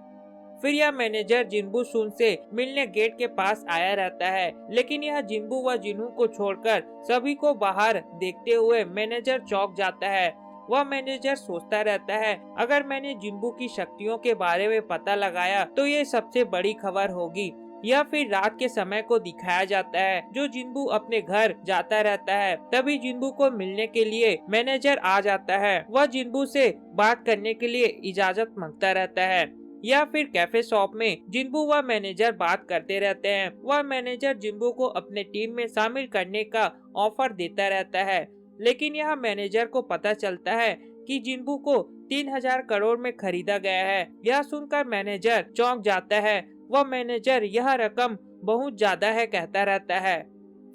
फिर यह मैनेजर जिन्बू सुन से मिलने गेट के पास आया रहता है लेकिन यह जिन्बू व जिन्हू को छोड़कर सभी को बाहर देखते हुए मैनेजर चौंक जाता है। वह मैनेजर सोचता रहता है अगर मैंने जिन्बू की शक्तियों के बारे में पता लगाया तो ये सबसे बड़ी खबर होगी। यह फिर रात के समय को दिखाया जाता है जो जिन्बू अपने घर जाता रहता है। तभी जिन्बू को मिलने के लिए मैनेजर आ जाता है। वह जिन्बू से बात करने के लिए इजाजत मांगता रहता है। या फिर कैफे शॉप में जिन्बू व मैनेजर बात करते रहते हैं। वह मैनेजर जिन्बू को अपने टीम में शामिल करने का ऑफर देता रहता है लेकिन यह मैनेजर को पता चलता है कि जिन्बू को 3000 करोड़ में खरीदा गया है। यह सुनकर मैनेजर चौंक जाता है। वह मैनेजर यह रकम बहुत ज्यादा है कहता रहता है।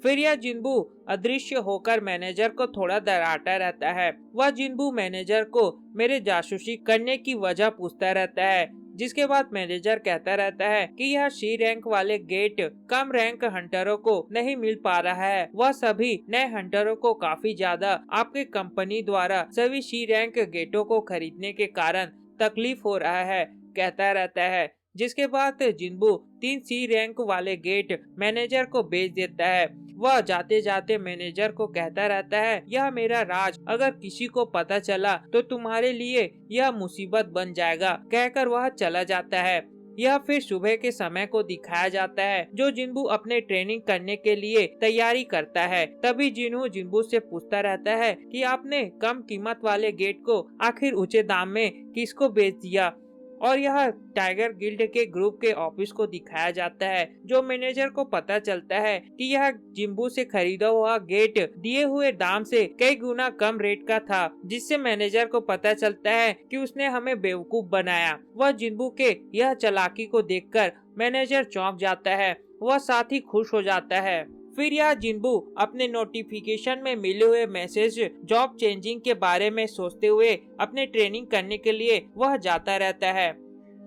फिर यह जिन्बू अदृश्य होकर मैनेजर को थोड़ा डराता रहता है। वह जिन्बू मैनेजर को मेरे जासूसी करने की वजह पूछता रहता है जिसके बाद मैनेजर कहता रहता है कि यह सी रैंक वाले गेट कम रैंक हंटरों को नहीं मिल पा रहा है। वह सभी नए हंटरों को काफी ज्यादा आपके कंपनी द्वारा सभी सी रैंक गेटों को खरीदने के कारण तकलीफ हो रहा है कहता रहता है। जिसके बाद जिन्बू 3 सी रैंक वाले गेट मैनेजर को बेच देता है। वह जाते जाते मैनेजर को कहता रहता है यह मेरा राज अगर किसी को पता चला तो तुम्हारे लिए यह मुसीबत बन जाएगा कहकर वह चला जाता है। यह फिर सुबह के समय को दिखाया जाता है जो जिन्बू अपने ट्रेनिंग करने के लिए तैयारी करता है। तभी जिन्हू जिन्बू से पूछता रहता है कि आपने कम कीमत वाले गेट को आखिर ऊंचे दाम में किसको बेच दिया। और यह टाइगर गिल्ड के ग्रुप के ऑफिस को दिखाया जाता है जो मैनेजर को पता चलता है कि यह जिन्बू से खरीदा हुआ गेट दिए हुए दाम से कई गुना कम रेट का था जिससे मैनेजर को पता चलता है कि उसने हमें बेवकूफ बनाया। वह जिन्बू के यह चालाकी को देखकर मैनेजर चौंक जाता है। वह साथ ही खुश हो जाता है। फिर यह जिन्बू अपने नोटिफिकेशन में मिले हुए मैसेज जॉब चेंजिंग के बारे में सोचते हुए अपने ट्रेनिंग करने के लिए वह जाता रहता है।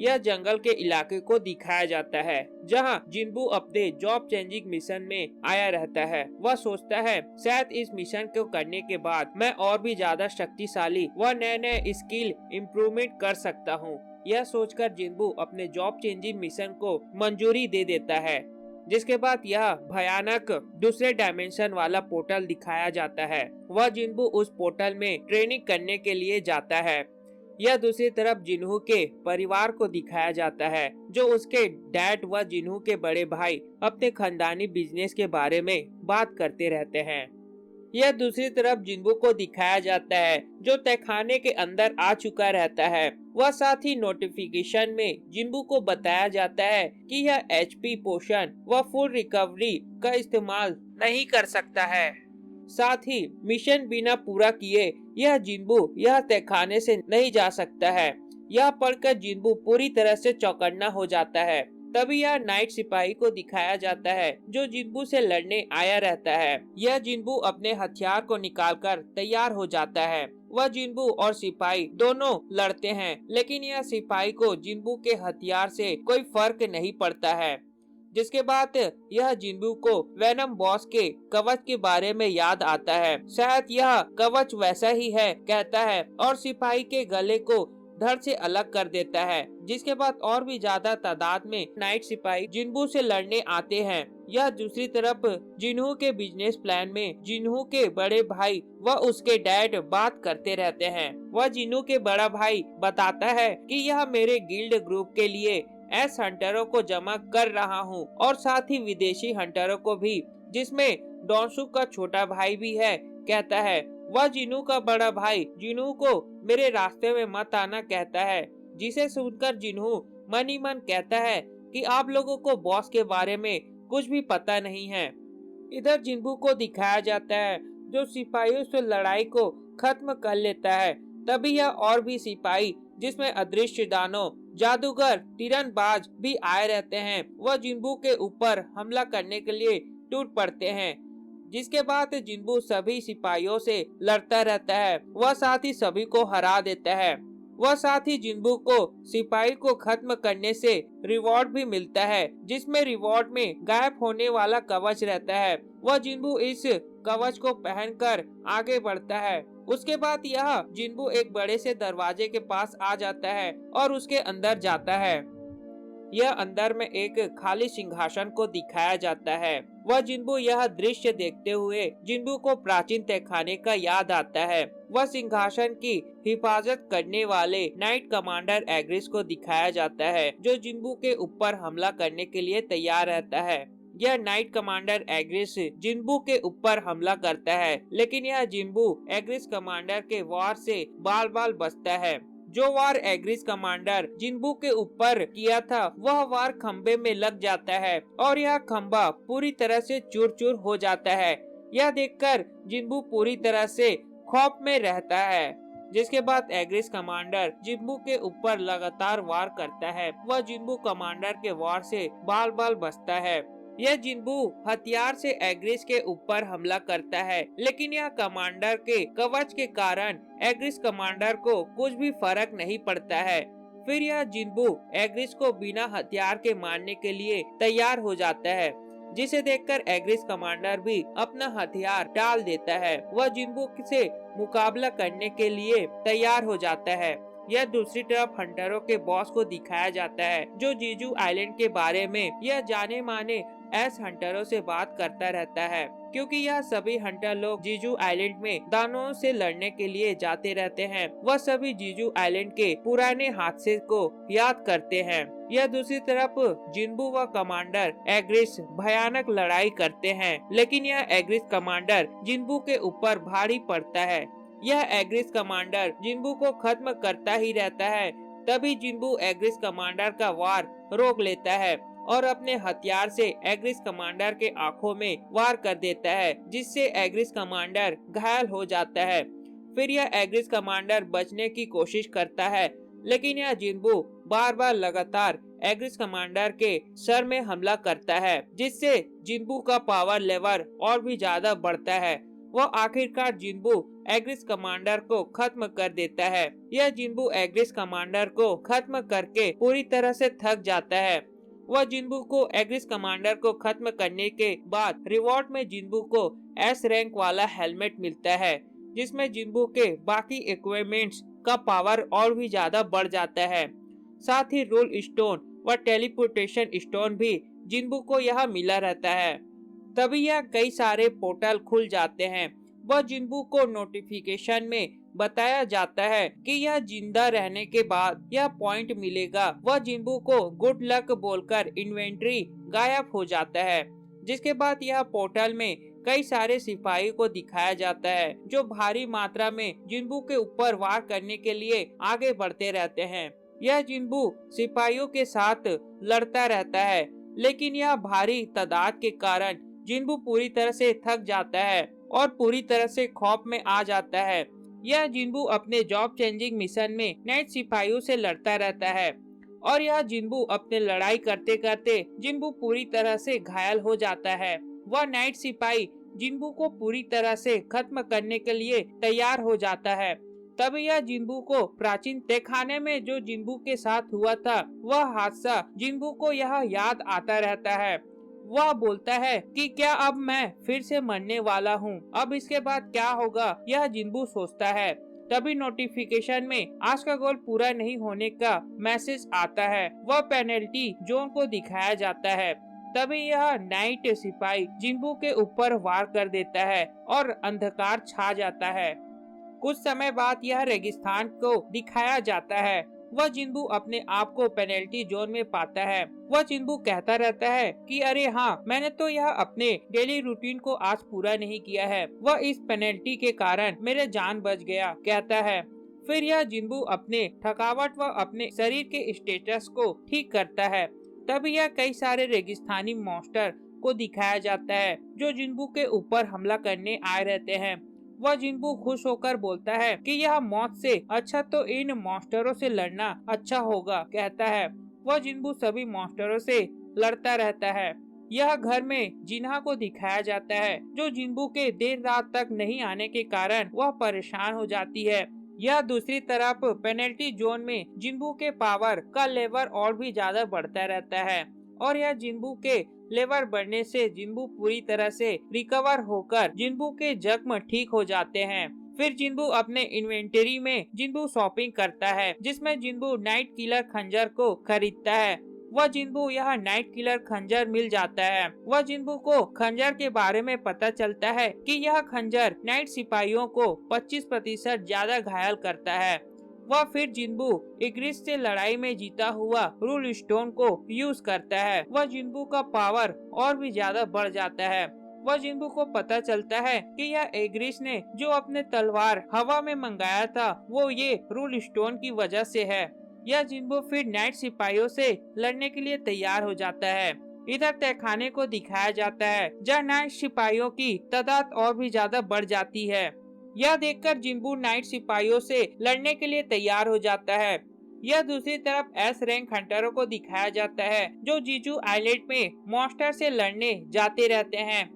यह जंगल के इलाके को दिखाया जाता है जहां जिन्बू अपने जॉब चेंजिंग मिशन में आया रहता है। वह सोचता है शायद इस मिशन को करने के बाद मैं और भी ज्यादा शक्तिशाली व नए नए स्किल इम्प्रूवमेंट कर सकता हूँ। यह सोचकर जिन्बू अपने जॉब चेंजिंग मिशन को मंजूरी दे देता है। जिसके बाद यह भयानक दूसरे डायमेंशन वाला पोर्टल दिखाया जाता है। वह जिन्बू उस पोर्टल में ट्रेनिंग करने के लिए जाता है। यह दूसरी तरफ जिन्हू के परिवार को दिखाया जाता है जो उसके डैड व जिन्हू के बड़े भाई अपने खानदानी बिजनेस के बारे में बात करते रहते हैं। यह दूसरी तरफ जिन्बू को दिखाया जाता है जो तहखाने के अंदर आ चुका रहता है। वह साथ ही नोटिफिकेशन में जिन्बू को बताया जाता है कि यह एचपी पोशन व फुल रिकवरी का इस्तेमाल नहीं कर सकता है। साथ ही मिशन बिना पूरा किए यह जिन्बू यह तहखाने से नहीं जा सकता है। यह पढ़कर जिन्बू पूरी तरह से चौकन्ना हो जाता है। तभी यह नाइट सिपाही को दिखाया जाता है जो जिन्बू से लड़ने आया रहता है। यह जिन्बू अपने हथियार को निकालकर तैयार हो जाता है। वह जिन्बू और सिपाही दोनों लड़ते हैं, लेकिन यह सिपाही को जिन्बू के हथियार से कोई फर्क नहीं पड़ता है। जिसके बाद यह जिन्बू को वेनम बॉस के कवच के बारे में याद आता है। शायद यह कवच वैसा ही है कहता है और सिपाही के गले को धड़ से अलग कर देता है। जिसके बाद और भी ज्यादा तादाद में नाइट सिपाही जिन्बू से लड़ने आते हैं। यह दूसरी तरफ जिन्हू के बिजनेस प्लान में जिन्हू के बड़े भाई व उसके डैड बात करते रहते हैं। वह जिन्हू के बड़ा भाई बताता है कि यह मेरे गिल्ड ग्रुप के लिए एस हंटरों को जमा कर रहा हूँ और साथ ही विदेशी हंटरों को भी, जिसमें डॉन्सू का छोटा भाई भी है कहता है। वह जिन्हू का बड़ा भाई जिन्हू को मेरे रास्ते में मत आना कहता है, जिसे सुनकर जिन्हू मन ही मन कहता है कि आप लोगों को बॉस के बारे में कुछ भी पता नहीं है। इधर जिन्हू को दिखाया जाता है जो सिपाहियों से लड़ाई को खत्म कर लेता है। तभी यह और भी सिपाही, जिसमें अदृश्य दानव, जादूगर, तीरंदाज भी आए रहते हैं, वह जिन्बू के ऊपर हमला करने के लिए टूट पड़ते हैं। जिसके बाद जिन्बू सभी सिपाहियों से लड़ता रहता है। वह साथ ही सभी को हरा देता है। वह साथ ही जिन्बू को सिपाही को खत्म करने से रिवॉर्ड भी मिलता है, जिसमें रिवॉर्ड में गायब होने वाला कवच रहता है। वह जिन्बू इस कवच को पहनकर आगे बढ़ता है। उसके बाद यह जिन्बू एक बड़े से दरवाजे के पास आ जाता है और उसके अंदर जाता है। यह अंदर में एक खाली सिंहासन को दिखाया जाता है। वह जिन्बू यह दृश्य देखते हुए जिन्बू को प्राचीन तहखाने का याद आता है। वह सिंहासन की हिफाजत करने वाले नाइट कमांडर एग्रिस को दिखाया जाता है, जो जिन्बू के ऊपर हमला करने के लिए तैयार रहता है। यह नाइट कमांडर एग्रिस जिन्बू के ऊपर हमला करता है, लेकिन यह जिन्बू एग्रिस कमांडर के वार से बाल बाल बचता है। जो वार एग्रिस कमांडर जिन्बू के ऊपर किया था, वह वार खंबे में लग जाता है और यह खंबा पूरी तरह से चूर चूर हो जाता है। यह देखकर जिन्बू पूरी तरह से खौफ में रहता है। जिसके बाद एग्रिस कमांडर जिन्बू के ऊपर लगातार वार करता है। वह जिन्बू कमांडर के वार से बाल बाल बचता है। यह जिन्बू हथियार से एग्रिस के ऊपर हमला करता है, लेकिन यह कमांडर के कवच के कारण एग्रिस कमांडर को कुछ भी फर्क नहीं पड़ता है। फिर यह जिन्बू एग्रिस को बिना हथियार के मारने के लिए तैयार हो जाता है, जिसे देखकर एग्रिस कमांडर भी अपना हथियार डाल देता है। वह जिन्बू से मुकाबला करने के लिए तैयार हो जाता है। यह दूसरी तरफ हंटरों के बॉस को दिखाया जाता है, जो जीजू आइलैंड के बारे में यह जाने माने एस हंटरों से बात करता रहता है, क्योंकि यह सभी हंटर लोग जीजू आइलैंड में दानवों से लड़ने के लिए जाते रहते हैं। वह सभी जीजू आइलैंड के पुराने हादसे को याद करते हैं। यह दूसरी तरफ जिन्बू व कमांडर एग्रिस भयानक लड़ाई करते हैं, लेकिन यह एग्रिस कमांडर जिन्बू के ऊपर भारी पड़ता है। यह एग्रिस कमांडर जिन्बू को खत्म करता ही रहता है। तभी जिन्बू एग्रिस कमांडर का वार रोक लेता है और अपने हथियार से एग्रिस कमांडर के आंखों में वार कर देता है, जिससे एग्रिस कमांडर घायल हो जाता है। फिर यह एग्रिस कमांडर बचने की कोशिश करता है, लेकिन यह जिन्बू बार बार लगातार एग्रिस कमांडर के सर में हमला करता है, जिससे जिन्बू का पावर लेवल और भी ज्यादा बढ़ता है। वह आखिरकार जिन्बू एग्रिस कमांडर को खत्म कर देता है। यह जिन्बू एग्रिस कमांडर को खत्म करके पूरी तरह से थक जाता है। वह जिन्बू को एग्रिस कमांडर को खत्म करने के बाद रिवॉर्ड में जिन्बू को एस रैंक वाला हेलमेट मिलता है, जिसमें जिन्बू के बाकी इक्विपमेंट्स का पावर और भी ज्यादा बढ़ जाता है। साथ ही रूल स्टोन व टेलीपोर्टेशन स्टोन भी जिन्बू को यह मिला रहता है। तभी यह कई सारे पोर्टल खुल जाते हैं। वह जिन्बू को नोटिफिकेशन में बताया जाता है कि यह जिंदा रहने के बाद यह पॉइंट मिलेगा। वह जिन्बू को गुड लक बोलकर इन्वेंट्री गायब हो जाता है। जिसके बाद यह पोर्टल में कई सारे सिपाही को दिखाया जाता है जो भारी मात्रा में जिन्बू के ऊपर वार करने के लिए आगे बढ़ते रहते हैं। यह जिन्बू सिपाहियों के साथ लड़ता रहता है, लेकिन यह भारी तादाद के कारण जिन्बू पूरी तरह से थक जाता है और पूरी तरह से खौफ में आ जाता है। यह जिन्बू अपने जॉब चेंजिंग मिशन में नाइट सिपाहियों से लड़ता रहता है और यह जिन्बू अपने लड़ाई करते करते जिन्बू पूरी तरह से घायल हो जाता है। वह नाइट सिपाही जिन्बू को पूरी तरह से खत्म करने के लिए तैयार हो जाता है। तभी यह जिन्बू को प्राचीन तहखाने में जो जिन्बू के साथ हुआ था वह हादसा जिन्बू को यह याद आता रहता है। वह बोलता है कि क्या अब मैं फिर से मरने वाला हूँ, अब इसके बाद क्या होगा, यह जिन्बू सोचता है। तभी नोटिफिकेशन में आज का गोल पूरा नहीं होने का मैसेज आता है। वह पेनल्टी जोन को दिखाया जाता है। तभी यह नाइट सिपाही जिन्बू के ऊपर वार कर देता है और अंधकार छा जाता है। कुछ समय बाद यह रेगिस्तान को दिखाया जाता है। वह जिन्बू अपने आप को पेनल्टी जोन में पाता है। वह जिन्बू कहता रहता है कि अरे हाँ, मैंने तो यह अपने डेली रूटीन को आज पूरा नहीं किया है। वह इस पेनल्टी के कारण मेरे जान बच गया, कहता है। फिर यह जिन्बू अपने थकावट व अपने शरीर के स्टेटस को ठीक करता है। तब यह कई सारे रेगिस्तानी मॉन्स्टर को दिखाया जाता है जो जिन्बू के ऊपर हमला करने आए रहते हैं। वह जिन्बू खुश होकर बोलता है कि यह मौत से अच्छा तो इन मॉन्स्टरों से लड़ना अच्छा होगा, कहता है। वह जिन्बू सभी मॉन्स्टरों से लड़ता रहता है। यह घर में जिन्हा को दिखाया जाता है जो जिन्बू के देर रात तक नहीं आने के कारण वह परेशान हो जाती है। यह दूसरी तरफ पेनल्टी जोन में जिन्बू के पावर का लेवल और भी ज्यादा बढ़ता रहता है और यह जिन्बू के लेवल बढ़ने से जिन्बू पूरी तरह से रिकवर होकर जिन्बू के जख्म ठीक हो जाते हैं। फिर जिन्बू अपने इन्वेंटरी में जिन्बू शॉपिंग करता है जिसमें जिन्बू नाइट किलर खंजर को खरीदता है। वह जिन्बू यह नाइट किलर खंजर मिल जाता है। वह जिन्बू को खंजर के बारे में पता चलता है कि यह खंजर नाइट सिपाहियों को 25% ज्यादा घायल करता है। वह फिर जिन्बू इग्रिस से लड़ाई में जीता हुआ रूल स्टोन को यूज करता है। वह जिन्बू का पावर और भी ज्यादा बढ़ जाता है। वह जिन्बू को पता चलता है कि यह एग्रिस ने जो अपने तलवार हवा में मंगाया था वो ये रूल स्टोन की वजह से है। यह जिन्बू फिर नाइट सिपाहियों से लड़ने के लिए तैयार हो जाता है। इधर तहखाने को दिखाया जाता है जहाँ नाइट सिपाहियों की तादाद और भी ज्यादा बढ़ जाती है। यह देखकर जिन्बू नाइट सिपाहियों से लड़ने के लिए तैयार हो जाता है। यह दूसरी तरफ एस रैंक हंटरों को दिखाया जाता है जो जीजू आइलैंड में मॉन्स्टर से लड़ने जाते रहते हैं।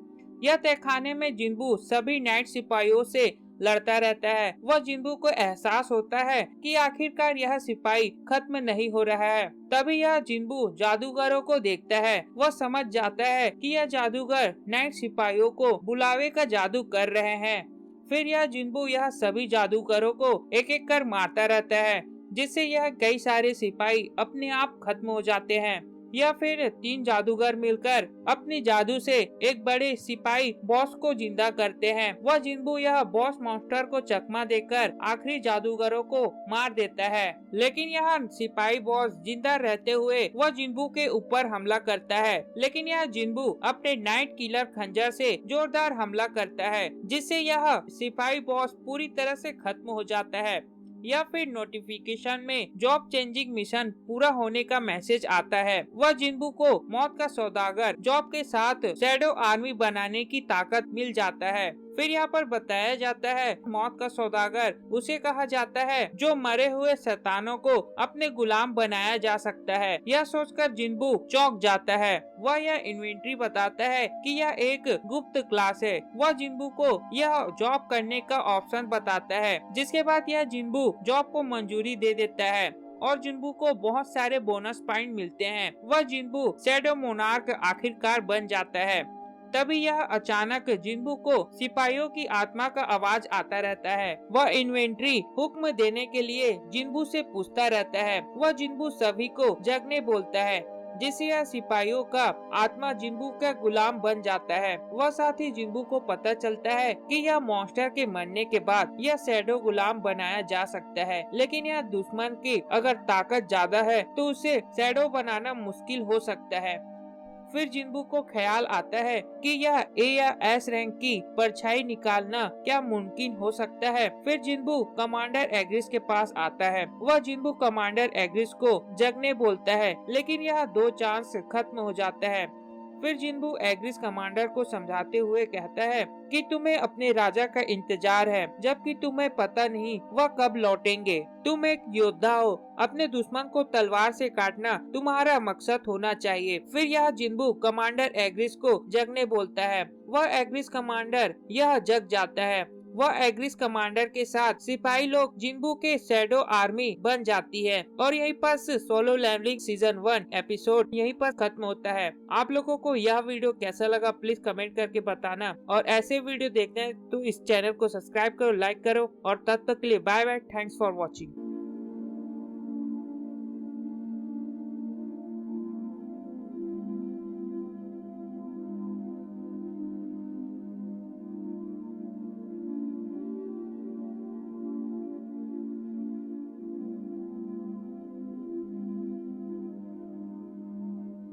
यह तहखाने में जिन्बू सभी नाइट सिपाहियों से लड़ता रहता है। वह जिन्बू को एहसास होता है कि आखिरकार यह सिपाही खत्म नहीं हो रहा है। तभी यह जिन्बू जादूगरों को देखता है। वह समझ जाता है कि यह जादूगर नाइट सिपाहियों को बुलावे का जादू कर रहे हैं। फिर यह जिन्बू यह सभी जादूगरों को एक एक कर मारता रहता है जिससे यह कई सारे सिपाही अपने आप खत्म हो जाते हैं। या फिर 3 जादूगर मिलकर अपनी जादू से एक बड़े सिपाही बॉस को जिंदा करते हैं। वह जिन्बू यह बॉस मॉन्स्टर को चकमा देकर आखिरी जादूगरों को मार देता है, लेकिन यह सिपाही बॉस जिंदा रहते हुए वह जिन्बू के ऊपर हमला करता है। लेकिन यह जिन्बू अपने नाइट किलर खंजर से जोरदार हमला करता है जिससे यह सिपाही बॉस पूरी तरह से खत्म हो जाता है। या फिर नोटिफिकेशन में जॉब चेंजिंग मिशन पूरा होने का मैसेज आता है। वह जिन्बू को मौत का सौदागर जॉब के साथ शैडो आर्मी बनाने की ताकत मिल जाता है। फिर यहाँ पर बताया जाता है मौत का सौदागर उसे कहा जाता है जो मरे हुए शैतानों को अपने गुलाम बनाया जा सकता है। यह सोचकर जिन्बू चौंक जाता है। वह यह इन्वेंट्री बताता है कि यह एक गुप्त क्लास है। वह जिन्बू को यह जॉब करने का ऑप्शन बताता है जिसके बाद यह जिन्बू जॉब को मंजूरी दे देता है और जिन्बू को बहुत सारे बोनस पॉइंट मिलते हैं। वह जिन्बू शैडो मोनार्क आखिरकार बन जाता है। तभी यह अचानक जिन्बू को सिपाहियों की आत्मा का आवाज आता रहता है। वह इन्वेंट्री हुक्म देने के लिए जिन्बू से पूछता रहता है। वह जिन्बू सभी को जगने बोलता है जिससे यह सिपाहियों का आत्मा जिन्बू का गुलाम बन जाता है। वह साथ ही जिन्बू को पता चलता है कि यह मॉन्स्टर के मरने के बाद यह शैडो गुलाम बनाया जा सकता है, लेकिन यह दुश्मन की अगर ताकत ज्यादा है तो उसे शैडो बनाना मुश्किल हो सकता है। फिर जिन्बू को ख्याल आता है कि यह ए या एस रैंक की परछाई निकालना क्या मुमकिन हो सकता है। फिर जिन्बू कमांडर एग्रिस के पास आता है। वह जिन्बू कमांडर एग्रिस को जगने बोलता है, लेकिन यह 2 चांस खत्म हो जाता है। फिर जिन्बू एग्रिस कमांडर को समझाते हुए कहता है कि तुम्हें अपने राजा का इंतजार है, जबकि तुम्हें पता नहीं वह कब लौटेंगे। तुम एक योद्धा हो, अपने दुश्मन को तलवार से काटना तुम्हारा मकसद होना चाहिए। फिर यह जिन्बू कमांडर एग्रिस को जगने बोलता है। वह एग्रिस कमांडर यह जग जाता है। वह एग्रिस कमांडर के साथ सिपाही लोग जिन्बू के शैडो आर्मी बन जाती है और यहीं पर सोलो लेवलिंग सीजन 1 एपिसोड यहीं पर खत्म होता है। आप लोगों को यह वीडियो कैसा लगा प्लीज कमेंट करके बताना, और ऐसे वीडियो देखना है तो इस चैनल को सब्सक्राइब करो, लाइक करो, और तब तक के लिए bye bye, thanks for watching.